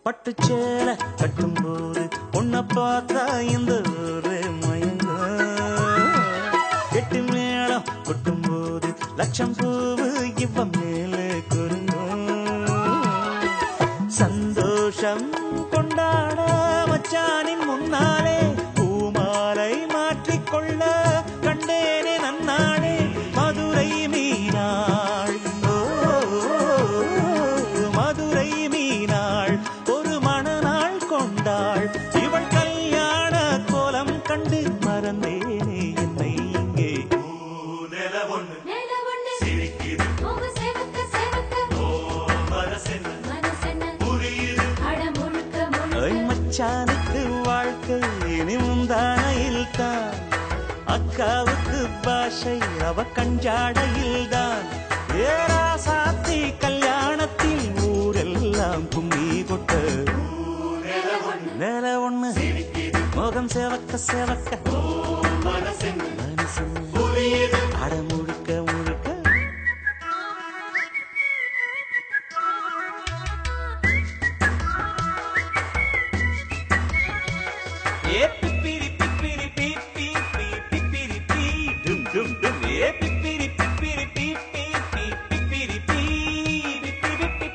பட்டுச்சேல கட்டும் போது பொண்ண பார்த்தா இந்த ஊரே மயங்க. எட்டு மேளம் கொட்டும் போது லட்சம் பூவு இவ மேலே குறுங்கும். சந்தோஷம் கொண்டாட மச்சானின் முன்னாலே பூமாலை மாற்றிக்கொள்ள கண்டேனே நன்னாளே. மதுரை மீனாள் மதுரை மீனாள் ஒரு மணநாள் கொண்டாள். இவள் கல்யாண கோலம் கண்டு மறந்தேனே என்னை இங்கே. மச்சானுக்கு வாழ்க்கை இனி முந்தானையில் தான். அக்காவுக்கு பாஷை அவ கஞ்சாடையில் தான். ஏராசாத்தி கல்யாணத்தில் ஊரெல்லாம் கும்மி கொட்ட நேர ஒண்ணு முகம் சேவக்க சேவக்க மனசு அட முழுக்க முழுக்க. ஏ பிப்பிரி பிப்பிரி பிப்பி பிப்பிரி பி டும் டும் டும். ஏ பிப்பிரி பிப்பிரி பிப்பி பிப்பிரி பி பிப்பிரி பி.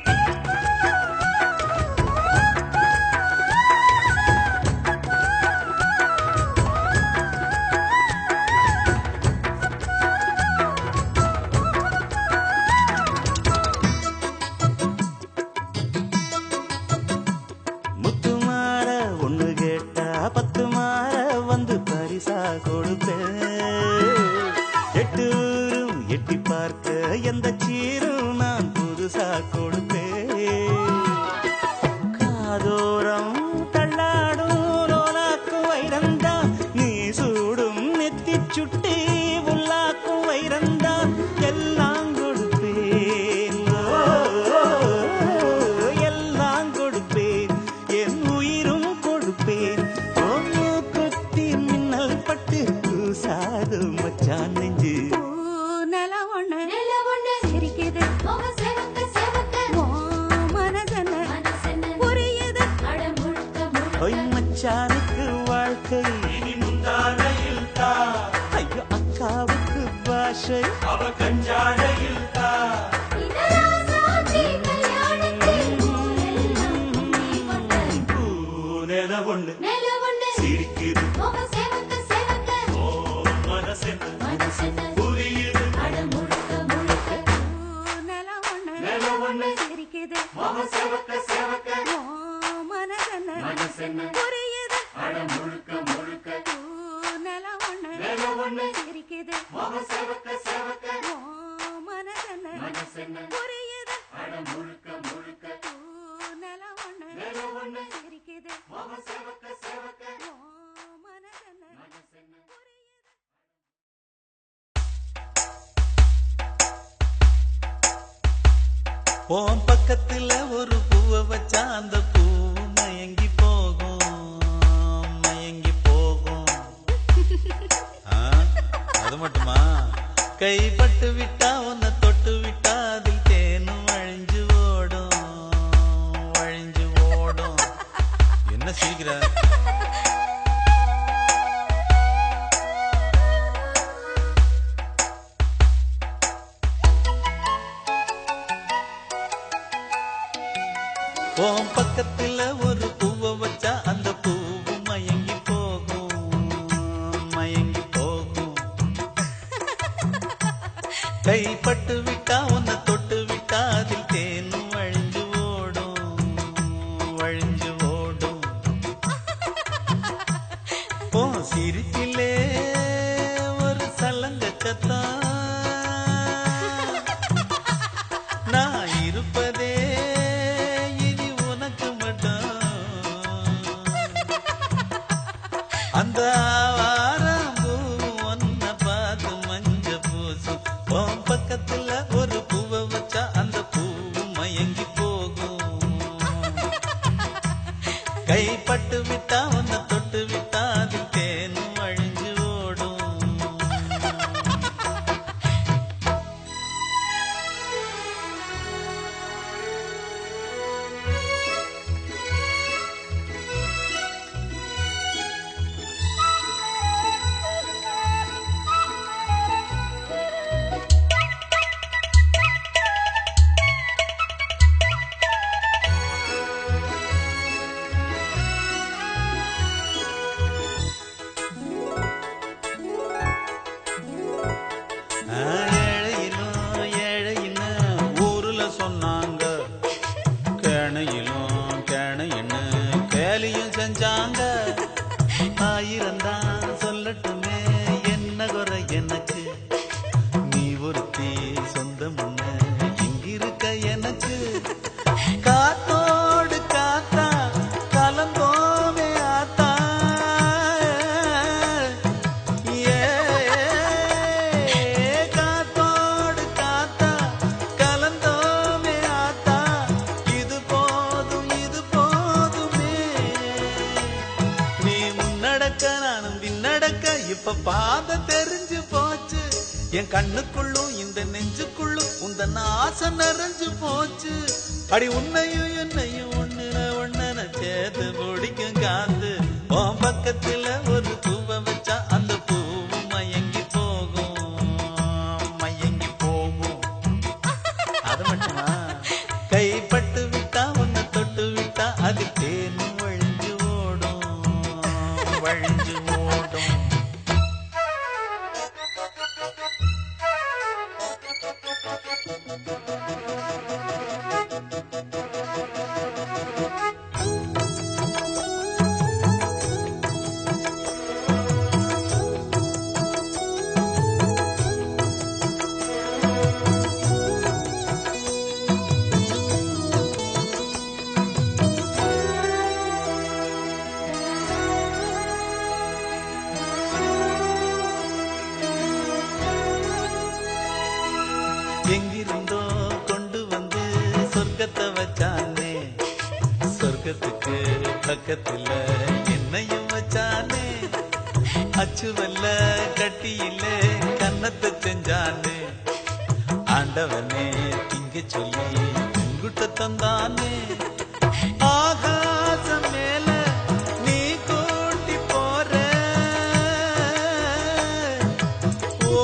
முத்து மாற ஒண்ணு கேட்டா 10 மாற வந்து பரிசா கொடுப்பேன். 8 ஊரும் எட்டி பார்க்க எந்த சீரும் நான் புதுசா கொடுப்பேன். காதோரம் தள்ளாடும் லோலாக்கு வைரந்தா நீ சூடும் நெத்தி சுட்டி உள்ளாக்கு வைரந்தா எல்லாம் கொடுப்பேன். எல்லாம் கொடுப்பேன் என் உயிரும் கொடுப்பேன். குத்தி மின்னல் பட்டு அவ கஞ்சாடையில் தான் நில ஒண்ணு சிரிக்குது ஓ மனசென்ன புரியுது நில ஒண்ணு
சிரிக்குது
மக செவக்க செவக்க
மனசென்ன புரியுது
அட முழுக்க முழுக்க
நில
நில ஒண்ணு
சிரிக்குது
மக செவக்க செவக்க
மனசென்ன புரியுது
அட முழுக்க முழுக்க
நில
நில ஒண்ணு
சிரிக்குது
மக செவக்க செவக்க
மனசென்ன புரியுது.
உன் பக்கத்துல ஒரு பூவை வச்சா அந்த பூ மயங்கி போகும் மயங்கி போகும். அது மட்டுமா? கைப்பட்டு விட்டா உன்னை தொட்டு விட்டா அதில் தேனும் வழிஞ்சு ஓடும் வழிஞ்சு ஓடும். என்ன சிரிக்கிற? உன் பக்கத்துல ஒரு பூவை வச்சா அந்த பூவு மயங்கி போகும் மயங்கி போகும். கைப்பட்டு விட்டா உன்னை தொட்டு விட்டா அதில் தேனும் வழிஞ்சு ஓடும் வழிஞ்சு ஓடும். போ சிரிப்பிலே ஒரு சலங்க சத்தம் நான் இருப்பதே அந்த ஆவாரம்பூ ஒன்ன பார்த்து மஞ்ச பூசும். உன் பக்கத்துல ஒரு பூவை வச்சா அந்த பூவு மயங்கி போகும். கைப்பட்டு விட்டா உன்னை தொட்டு விட்டா அதில் தேனும் வழிஞ்சு ஓடும். ஏழையிலும் ஏழைன்னு ஊருல சொன்னாங்க, கேணையிலும் கேணைன்னு கேலியும் செஞ்சாங்க. ஆயிரந்தான் சொல்லட்டுமே என்ன குறை எனக்கு, நீ ஒருத்தி சொந்த முன்ன இங்கிருக்க எனக்கு. காத்தோடு காத்தா கலந்தோமே ஆத்தா, காத்தோடு காத்தா கலந்தோமே ஆத்தா, இது போதும் இது போதுமே. நீ முன்னடக்க நானும் பின்னடக்க இப்ப பாத தெரிஞ்சு போச்சு. என் கண்ணுக்குள்ளும் இந்த நெஞ்சுக்குள்ளும் உந்த ஆசை நிறைஞ்சு போச்சு. அடி உன்னையும் என்னையும் ஒண்ணுன ஒண்ணன சேர்த்து பிடிக்கும் காத்து. உன் பக்கத்துல ஒரு பூவை வச்சா அந்த பூவு மயங்கி போகும் மயங்கி போகும். அது மட்டுமா? கைப்பட்டு விட்டா உன்னை தொட்டு விட்டா அது தேனும் வழிஞ்சு ஓடும் வழிஞ்சு ஓடும். எங்கிருந்தோ கொண்டு வந்து சொர்க்கத்தை வச்சானே, சொர்க்கத்துக்கு பக்கத்துல என்னையும் வச்சானே. அச்சுவல்ல கட்டியில கன்னத்தை செஞ்சானே, ஆண்டவனே திங்க சொல்லி உங்குட்ட தந்தானே. ஆகாசம் மேல நீ கூட்டி போற, ஓ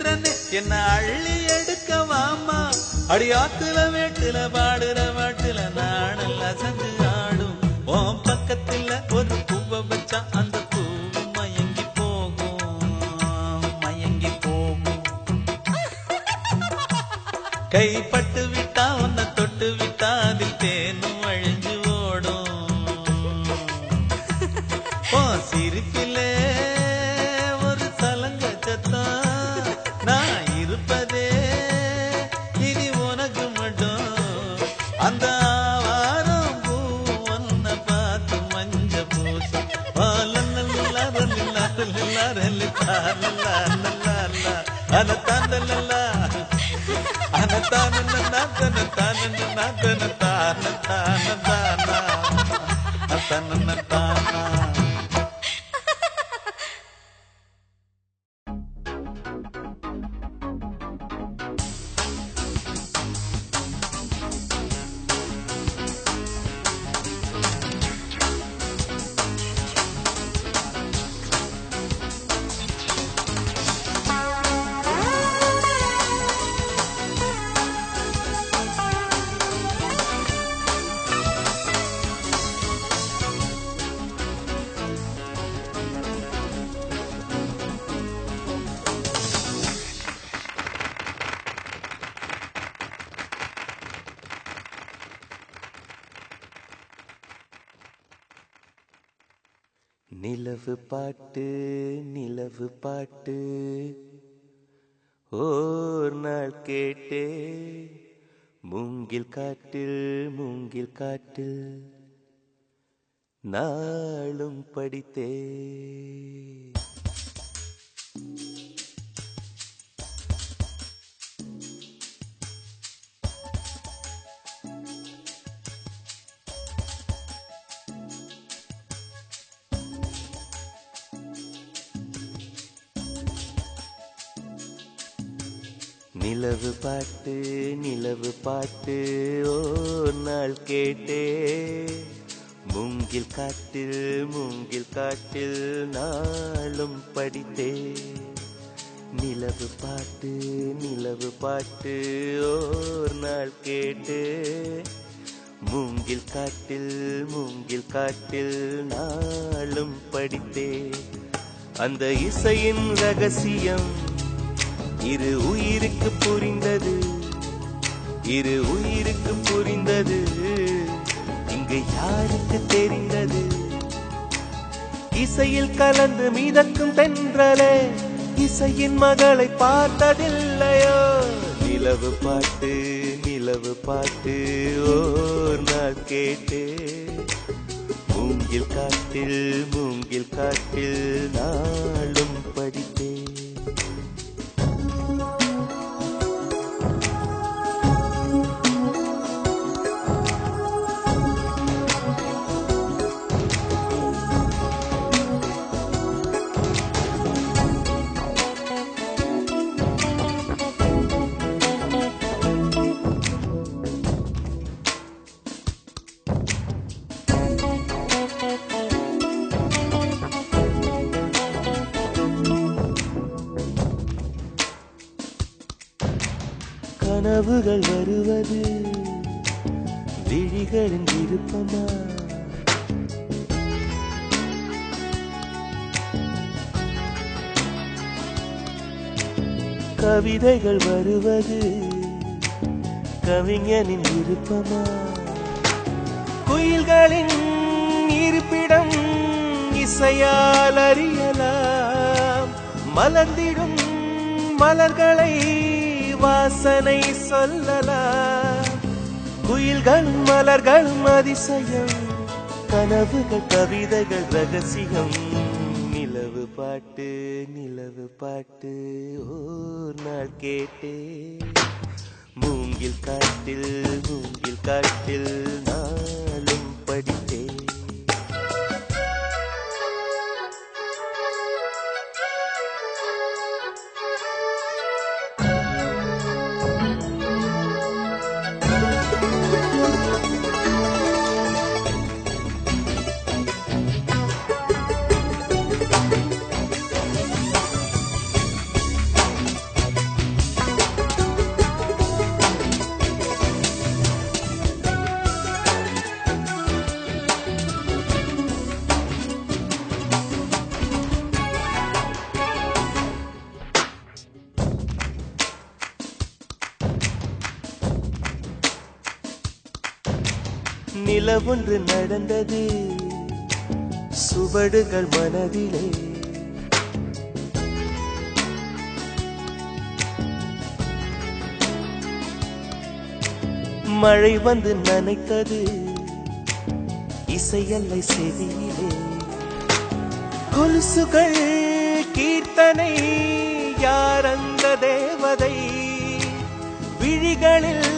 இருக்கிறன்னு என்ன அள்ளி எடுக்க வாமா. அடியாத்துல வேட்டுல பாடுற பாட்டுல நாடல்ல அசந்து ஆடும். உன் பக்கத்துல ஒரு பூவை வச்சா அந்த பூவு மயங்கி போகும், மயங்கி போகும். கைப்பட்டு விட்டா உன்னை தொட்டு விட்டா அதில் தேனும் அழிஞ்சு ஓடும். சிரிப்பிலே ஒரு சலங்க சத்தம், நான் இருப்பதே இனி உனக்கு மட்டும். அந்த ஆவாரம் பூ ஒன்ன பார்த்து மஞ்ச பூசம்.
நிலவு பாட்டு நிலவு பாட்டு ஓர் நாள் கேட்டே, மூங்கில் காட்டில் மூங்கில் காட்டில் நாளும் படித்தே. நிலவு பாட்டு நிலவு பாட்டு ஓர் நாள் கேட்டே, மூங்கில் காட்டில் மூங்கில் காட்டில் நாளும் படித்தே. நிலவு பாட்டு நிலவு பாட்டு ஓர் நாள் கேட்டே, மூங்கில் காட்டில் மூங்கில் காட்டில் நாளும் படித்தே. அந்த இசையின் ரகசியம் இரு உயிருக்கு புரிந்தது, இரு உயிருக்கு புரிந்தது. இங்கு யாருக்கு தெரிந்தது? இசையில் கலந்து மிதக்கும் தென்றலே, இசையின் மகளை பார்த்ததில்லையோ? நிலவு பாட்டு நிலவு பாட்டு ஓர் நாள் கேட்டே, மூங்கில் காட்டில் மூங்கில் காட்டில் நாளும் படித்தே. கனவுகள் வருவது விழிகளின் விருப்பமா? கவிதைகள் வருவது கவிஞனின் விருப்பமா? குயில்களின் இருப்பிடம் இசையால் அறியலாம். மலர்ந்திடும் மலர்களை வாசனை சொல்லலாம். குயில்களும் மலர்களும் அதிசயம், கனவுகள் கவிதைகள் ரகசியம். நிலவு பாட்டு நிலவு பாட்டு ஓர் நாள் கேட்டே, மூங்கில் காட்டில் மூங்கில் காட்டில் நாளும் படித்தே. நிலவொன்று நடந்தது சுவடுகள் மனதிலே. மழை வந்து நனைத்தது இசையல்லை செவியிலே. கொலுசுகள் கீர்த்தனை யார் அந்த தேவதை, விழிகளில்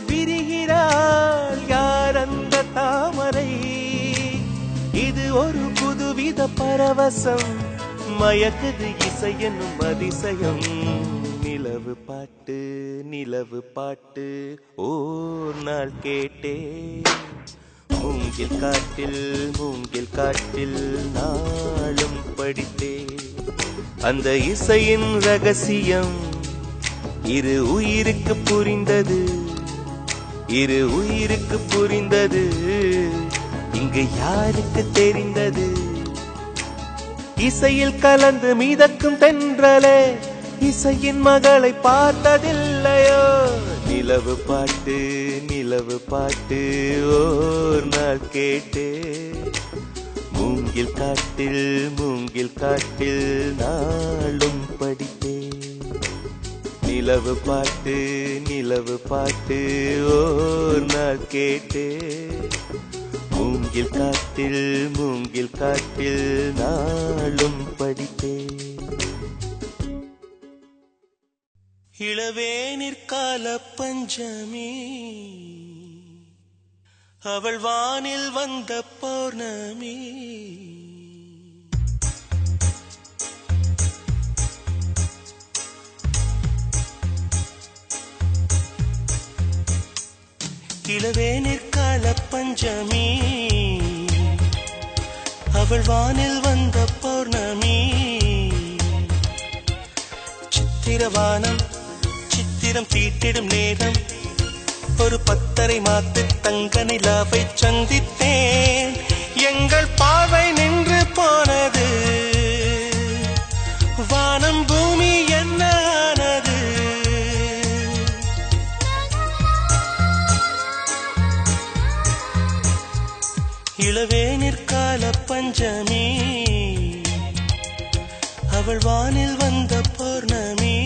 விரிகிறாள் யார் அந்த தாமரை. இது ஒரு புதுவித பரவசம், மயக்குது இசை என்னும் அதிசயம். நிலவு பாட்டு நிலவு பாட்டு ஓர் நாள் கேட்டே, மூங்கில் காட்டில் நாளும் படித்தே. அந்த இசையின் ரகசியம் இரு உயிருக்கு புரிந்தது, இரு உயிருக்கு புரிந்தது. இங்கு யாருக்கு தெரிந்தது? இசையில் கலந்து மிதக்கும் தென்றலே, இசையின் மகளை பார்த்ததில்லையோ? நிலவு பாட்டு ஓர் நாள் கேட்டே, மூங்கில் காட்டில் நாளும் படித்தே. நிலவு பாட்டு ஓர் நாள் கேட்டே, மூங்கில் காட்டில் நாளும் படித்தே. இளவேனிற்கால பஞ்சமி, அவள் வானில் வந்த பௌர்ணமி. இளவேனிற்கால பஞ்சமி, அவள் வானில் வந்த பௌர்ணமி. சித்திரவானம் சித்திரம் தீட்டிடும் நேரம், ஒரு 10:30 மாத்து தங்க நிலாவை சந்தித்தேன். எங்கள் பார்வை நின்று போனது, வானம் பூமி என்ன ஆனது? இளவேனிற்கால பஞ்சமி, அவள் வானில் வந்த பௌர்ணமி.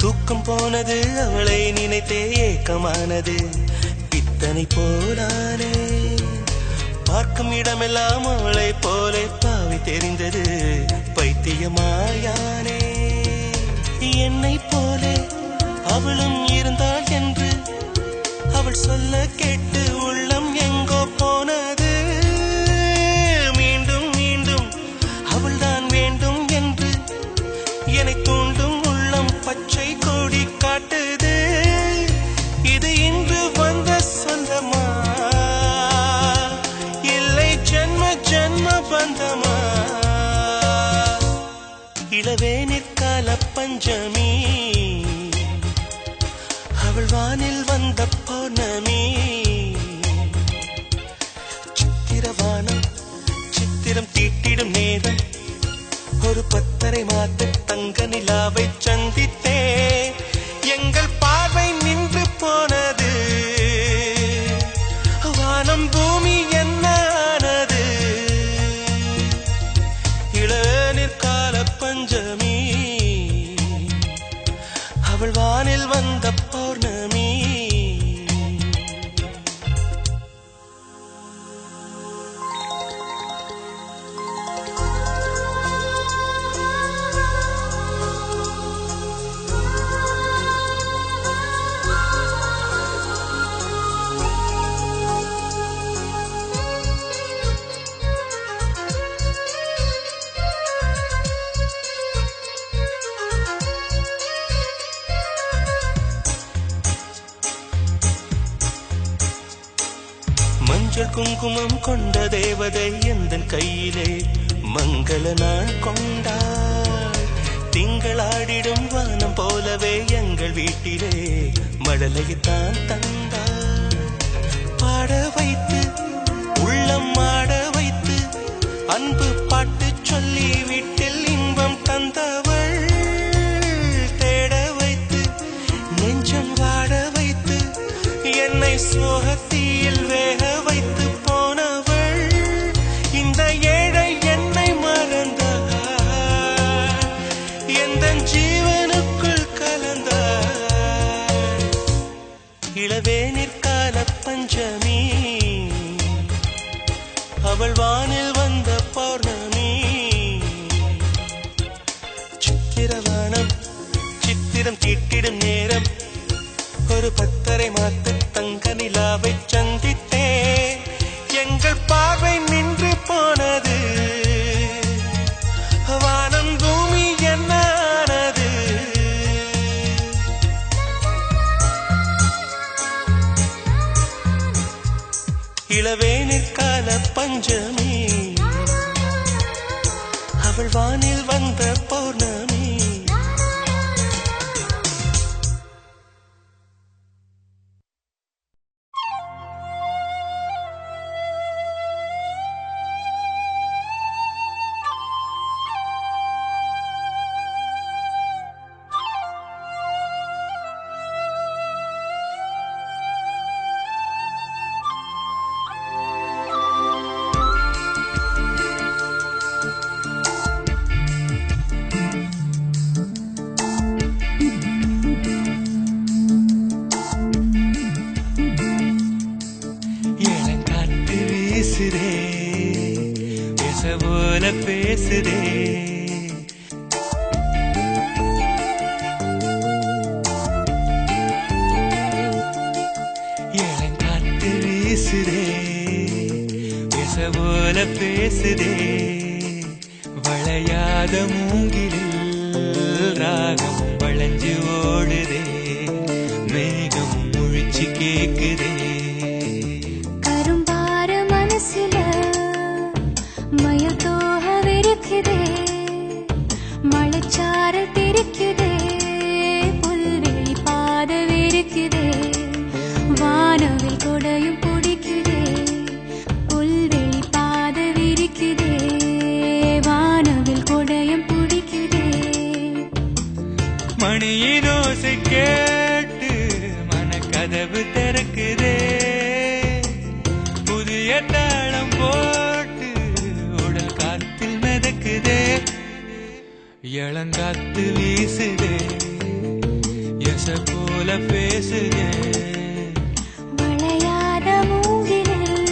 தூக்கம் போனது, அவளை நினைத்தே ஏக்கமானது. இத்தனை போலானே, பார்க்கும் இடமெல்லாம் அவளை போலே பாவி தெரிந்தது. பைத்தியமாயானே, என்னை போலே அவளும் இருந்தாள் என்று அவள் சொல்ல கேட்டு உள்ளம் எங்கோ போனது. மீண்டும் மீண்டும் அவள்தான் வேண்டும் என்று என்னை தூண்டும் உள்ளம் பச்சை கொடி காட்டுது. இது இன்று வந்த சொந்தமா, இல்லை ஜென்ம ஜென்ம பந்தமா? இளவேனிற்கால பஞ்சமி, அவள் வானில் வந்த பௌர்ணமி. சித்திரவானம் சித்திரம் தீட்டிடும் நேரம், ஒரு 10:30 மாத்து தங்க நிலாவை சந்தித்தே. எங்கள் பார்வை நின்று போனது, வானம் பூமி என்ன ஆனது? இளவேனிற்கால பஞ்சமி, அவள் வானில் வந்த பௌர்ணமி. குங்குமம் கொண்ட தேவதை எந்தன் கையிலே மங்கள நாள் கொண்டாள். திங்களாடிடும் வானம் போலவே எங்கள் வீட்டிலே மழலையைத்தான் தந்தாள். பாட வைத்து உள்ளம் ஆட வைத்து அன்பு பாட்டு சொல்லி வீட்டில் இன்பம் தந்தவள். தேட வைத்து நெஞ்சம் வாட வைத்து என்னை சோகத்தீயில் வேக வைத்து போனவள். இந்த ஏழை என்னை மறந்தாள், எந்த ஜீவனுக்குள் கலந்தாள். இளவேனிற்கால பஞ்சமி அவள் வானில் வந்த பௌர்ணமி. சித்திரவானம் சித்திரம் தீட்டிடும் நேரம் ஒரு 10:30 மாத்து தங்க நிலாவை சந்தித்தே எங்கள் பார்வை நின்று போனது. வானம் பூமி என்னானது. இளவேனிற்கால பஞ்சமி அவள் வானில் வந்த பௌர்ணமி. போல பேசுதே இளங்காத்து வீசுதே பேச போல பேசுதே. வளையாத மூங்கிலில் ராகம் வளைஞ்சு ஓடுதே, மேகம் முழிச்சு கேக்குதே.
மழைச்சாரல் தெரிக்குதே, புல்வெளி பாத விரிக்குதே, வானவில் கொடையும் பிடிக்குதே. புல்வெளி பாத விரிக்குதே, வானவில் கொடையும் பிடிக்குதே.
மணியின் ஓசை கேட்டு மனக்கதவு திறக்குதே, புதிய தாளம் போட்டு உடல் காத்தில் மிதக்குதே. இளங்காத்து வீசுதே எச போல பேசுதே.
வளையாத மூங்கிலில்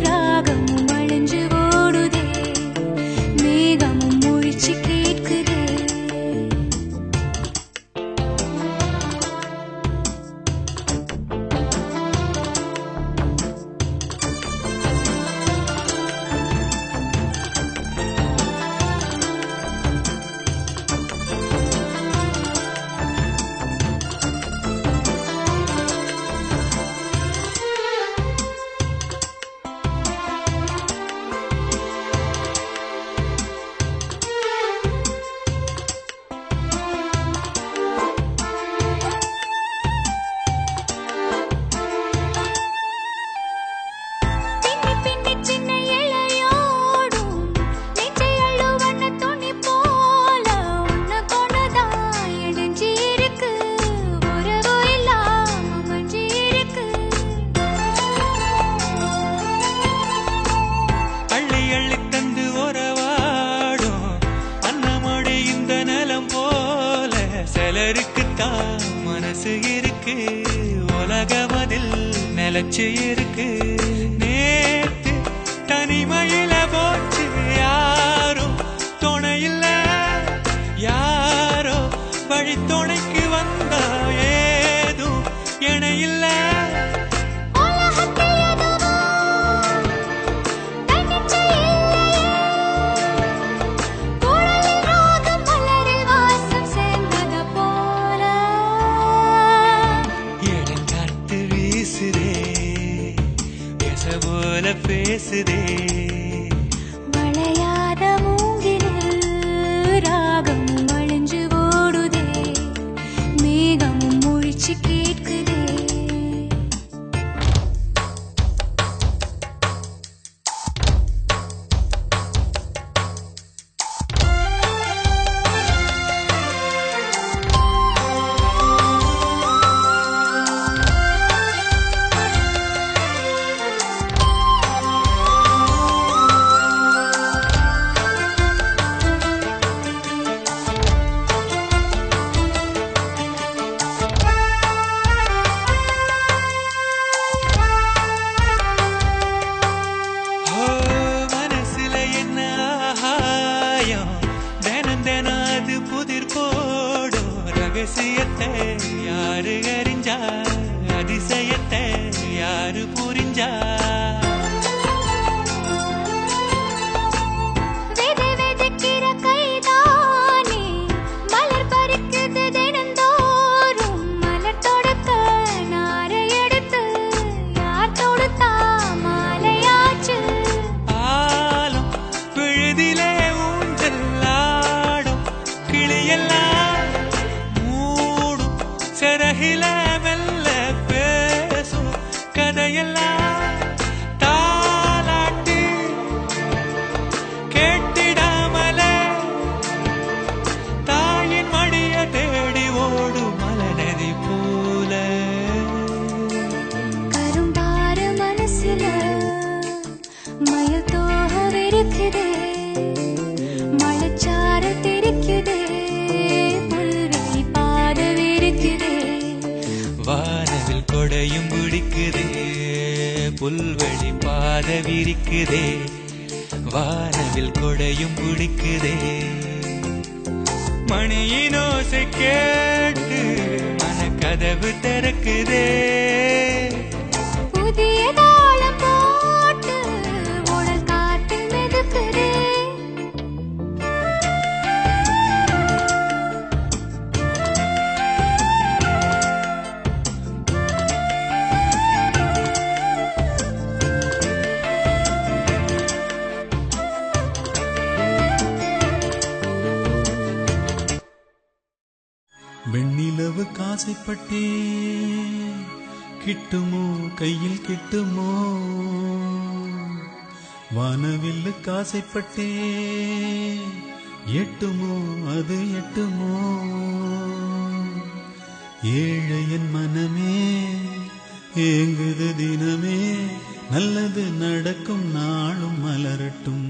ராகமும் அழிஞ்சு ஓடுதே, மேகமும் முழிச்சு கேட்குதே.
மனசு இருக்கு உலகமதில் நிலச்சு இருக்கு. நேத்து தனிமையில போச்சு யாரும் துணையில்ல, யாரோ வழி துணைக்கு வந்தா ஏதும் இணையில்ல. போல
விரிக்குதே, வானவில் கொடையும் பிடிக்குதே. மணியின் ஓசை கேட்டு மனக்கதவு திறக்குதே.
புதிய தாளம் போட்டு உடல் காற்றில் மிதக்குதே.
வெண்ணிலவு காசைப்பட்டே கிட்டுமோ கையில் கிட்டுமோ, வானவில்லு காசைப்பட்டே எட்டுமோ அது எட்டுமோ. ஏழையன் மனமே ஏங்குது தினமே, நல்லது நடக்கும் நாளும் மலரட்டும்.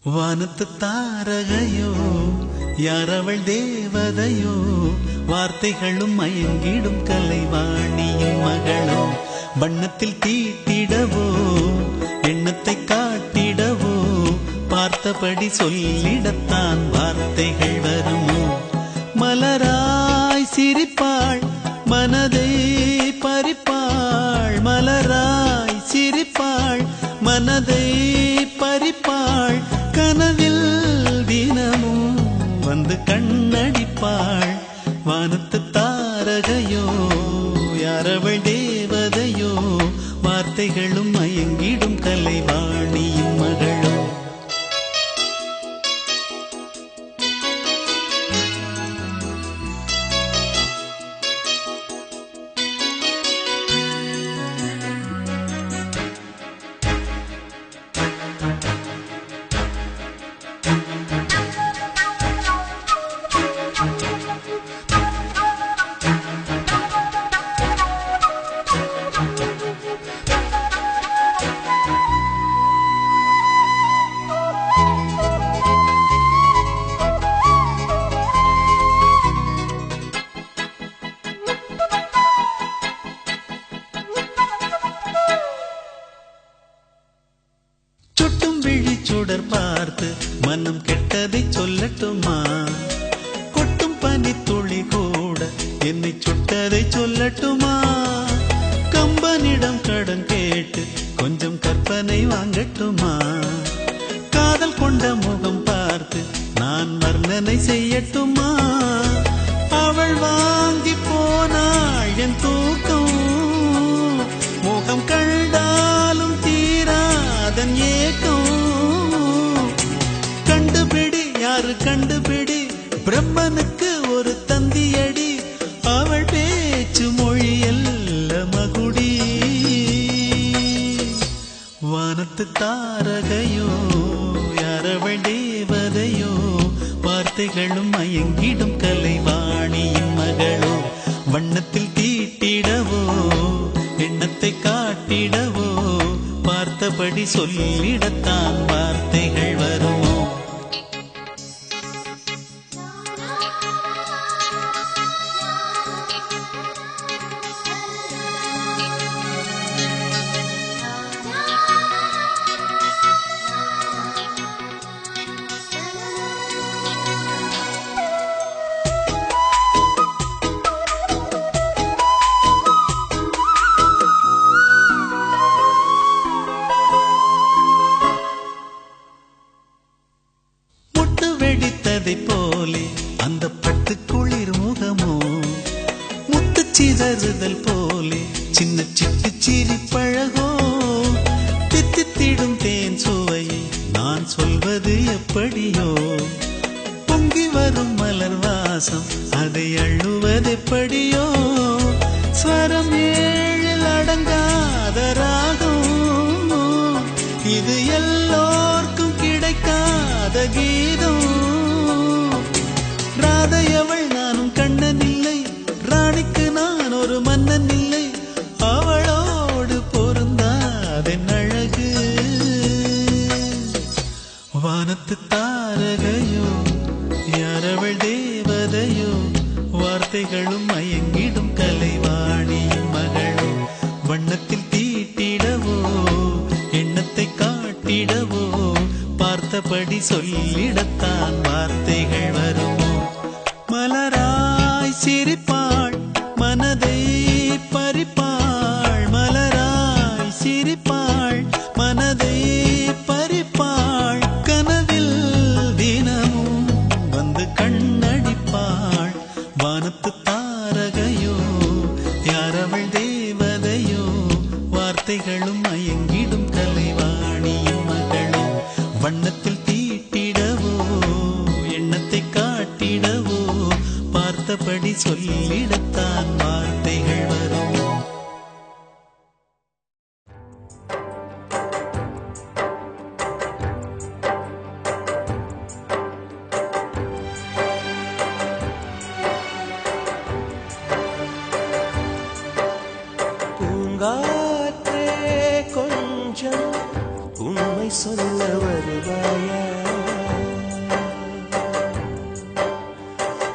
வானத்து தாரகையோ யாரவள் தேவதையோ, வார்த்தைகளும் மயங்கிடும் கலைவாணியின் மகளோ. வண்ணத்தில் தீட்டிடவோ எண்ணத்தை காட்டிடவோ, பார்த்தபடி சொல்லிடத்தான் வார்த்தைகள் வருமோ. மலராய் சிரிப்பாள் மனதை பறிப்பாள், மலராய் சிரிப்பாள் மனதை பறிப்பாள். கனவில் தினமும் வந்து கண்ணடிப்பாள். வானத்து தாரகையோ யாரவள் தேவதையோ, வார்த்தைகளும் மயங்கிடும் கலைவாணியின் மகளோ. சுட்டும் விழி சுடர் பார்த்து மனம் கெட்டதை சொல்லட்டுமா, கொட்டும் பனி துளி கூட என்னை சுட்டதை சொல்லட்டுமா. கம்பனிடம் கடன் கேட்டு கொஞ்சம் கற்பனை வாங்கட்டுமா, காதல் கொண்ட முகம் பார்த்து நான் வர்ணனை செய்யட்டுமா. அவள் வாங்கி போனாள் என் தூக்கம், முகம் கண்டாலும் தீராதன் ஏக்கம். கண்டுபிடி யாரு கண்டுபிடி, பிரம்மனுக்கு ஒரு தந்தியடி, அவள் பேச்சு மொழியல்ல மகுடி. வானத்து தாரகையோ யாரவள் தேவதையோ, வார்த்தைகளும் மயங்கிடும் கலைவாணியின் மகளோ. வண்ணத்தில் தீட்டிடவோ எண்ணத்தை காட்டிடவோ, பார்த்தபடி சொல்லிடத்தான் வார்த்தைகள் வருமோ. வெடித்ததை போலே அந்த பட்டு குளிர் முகமோ, முத்து சிதறுதல் போலே சின்ன சிட்டு சிரி பழகோ. தித்தித்திடும் தேன் சுவையை நான் சொல்வது எப்படியோ, பொங்கி வரும் மலர் வாசம் அதை அள்ளுவதெப்படியோ. ஸ்வரம் ஏழில் அடங்காத ராகம், இது எல்லோர்க்கும் கிடைக்காத கீதம். ராதையவள் நானும் கண்ணன் இல்லை, ராணிக்கு நான் ஒரு மன்னன் இல்லை, அவளோடு பொருந்தாதென் அழகு. வானத்து தாரகையோ யாரவள் தேவதையோ, வார்த்தைகளும் மயங்கிடும் கலைவாணி பார்த்தபடி சொல்லிடத்தான் வார்த்தைகள் வருமோ? மலராய் சிரிப்பாள் மனதை பறிப்பாள், மலராய் சிரிப்பாள் மனதை பறிப்பாள், கனவில் தினமும் வந்து கண்ணடிப்பாள். வானத்து தாரகையோ யாரவள் தேவதையோ, வார்த்தைகளும் மயங்கிடும் கலைவாணியின் மகளோ. வண்ணத்தில் தீட்டிடவோ எண்ணத்தை காட்டிடவோ, பார்த்தபடி சொல்லிடத்தான் வார்த்தைகள் வரும்.
பூங்காற்றே கொஞ்சம் உண்மை சொல்ல வருவாயா?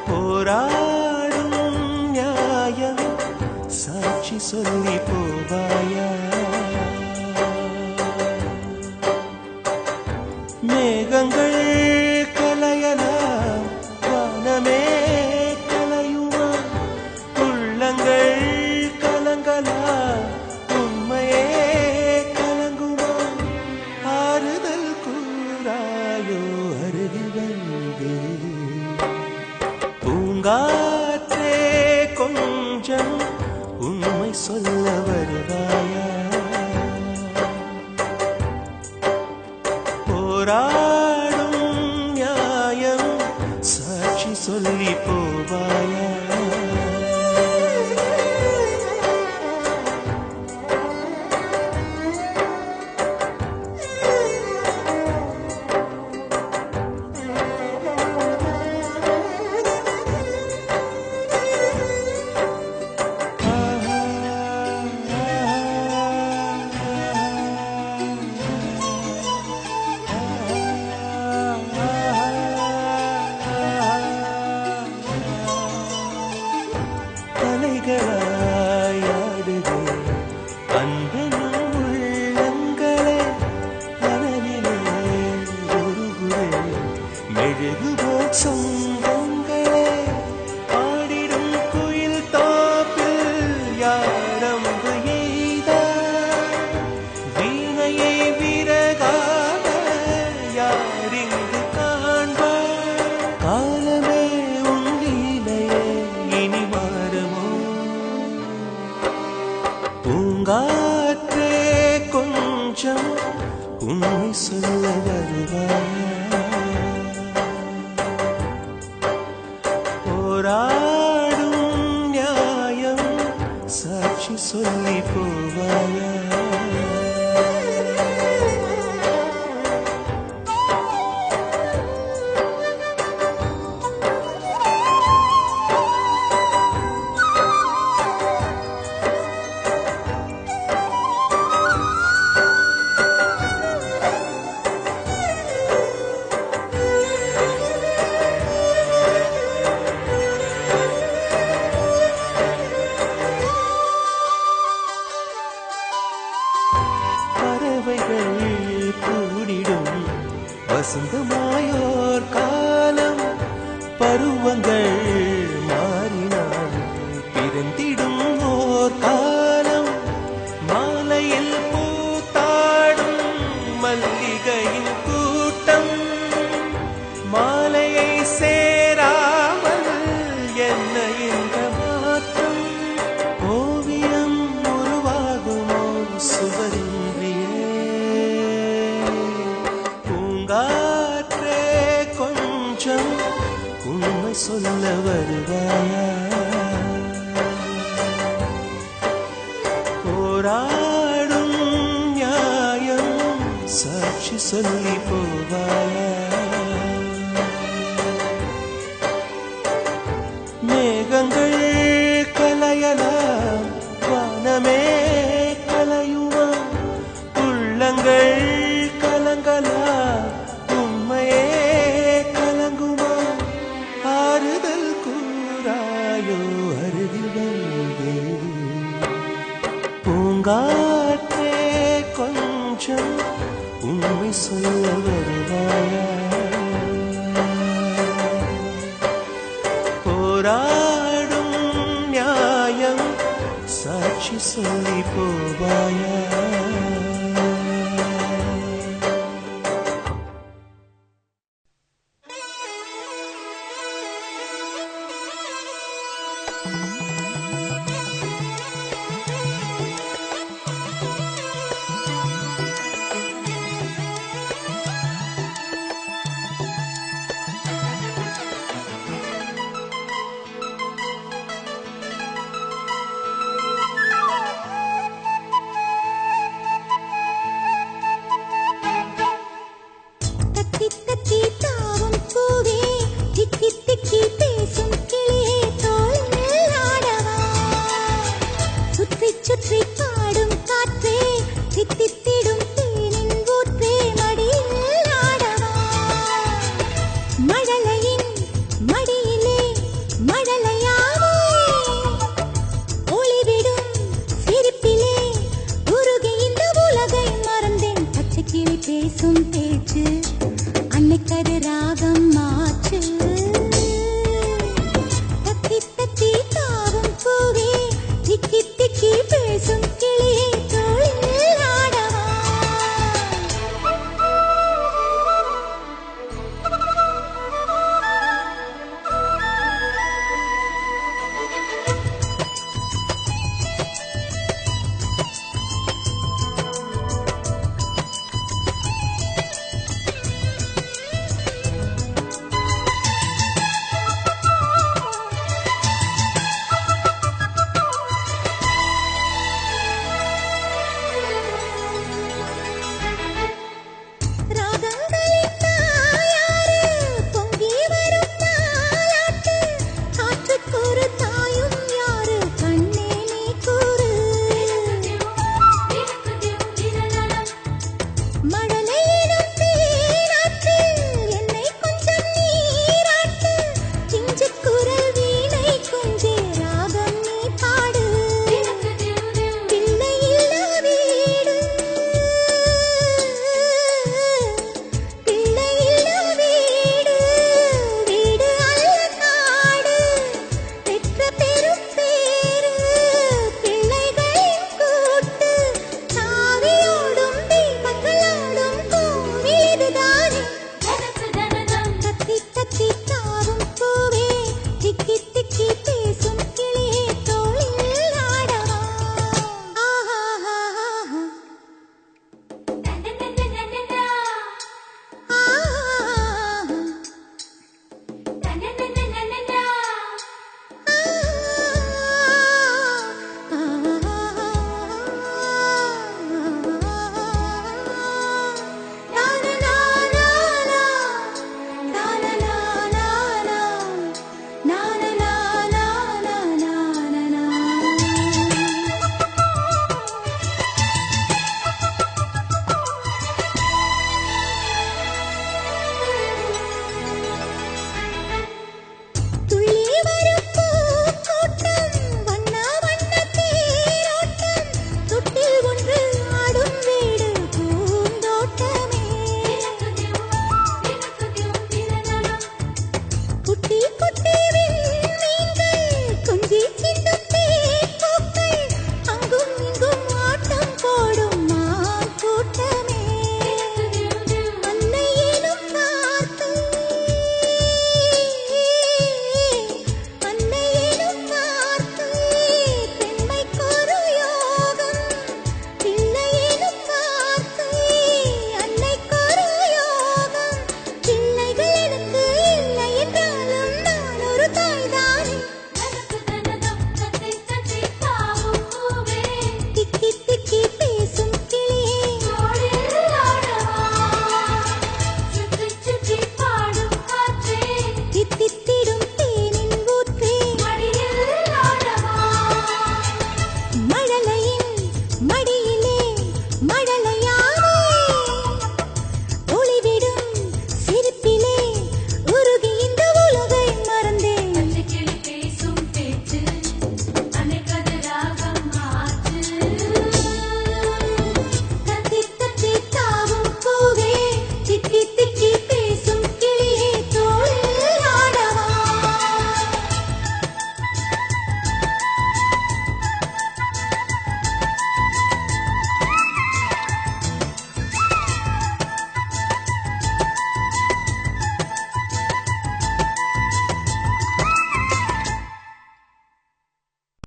போராடும் நியாயம் சாட்சி சொல்லி போவாயா? மேகங்கள் கலையலாம் வானமே கலையுமா? உள்ளங்கள் கலங்கலா உண்மையே கலங்குமா? ஆறுதல் கூறாயோ அருகில் வந்து? பூங்காற்றே கொஞ்சம் உண்மை சொல்ல வருவாயா? போராடும் நியாயம் சாட்சி சொல்லி போவாயா? அலைகளாயாடுதே அன்பெனும் உள்ளங்களே, அனலிலே உருகுதே மெழுகுபோல் சொந்தங்களே. ஆடிடும் குயில் தோப்பில் யாரம்பு எய்தார், வீணையை விறகாக யாரிங்கு காண்பார்? காலமே உன் லீலையே இனி மாறுமோ? பூங்காற்றே கொஞ்சம் உண்மை சொல்ல வருவாயா? போராடும் நியாயம் சாட்சி சொல்லி போவாயா? பறவைகள் கூடிடும் வசந்தமாயோர் காலம், பருவங்கள் மாறினால் பிறந்திடும் ஓர் காலம். மாலையில் பூத்தாடும் மல்லிகையின் கூட்டம், மாலையை சேராமல் என்ன இந்த மாற்றம்? ஓவியம் உருவாகுமோ சுவரின்றியே? பூங்காற்றே கொஞ்சம் உண்மை சொல்ல வருவாயா? போராடும் நியாயம் சாட்சி சொல்லி போவாயா? மேகங்கள் கலையலாம் வானமே கலையுமா? உள்ளங்கள் கலங்கலா உண்மையே கலங்குமா? ஆறுதல் கூறாயோ அருகில் வந்து? பூங்காற்றே கொஞ்சம் உண்மை உண்மை சொல்ல வருவாயா போராடும் நியாயம் சாட்சி சொல்லி போவாயா பேசும் பேச்சு அன்னைக்கது ராக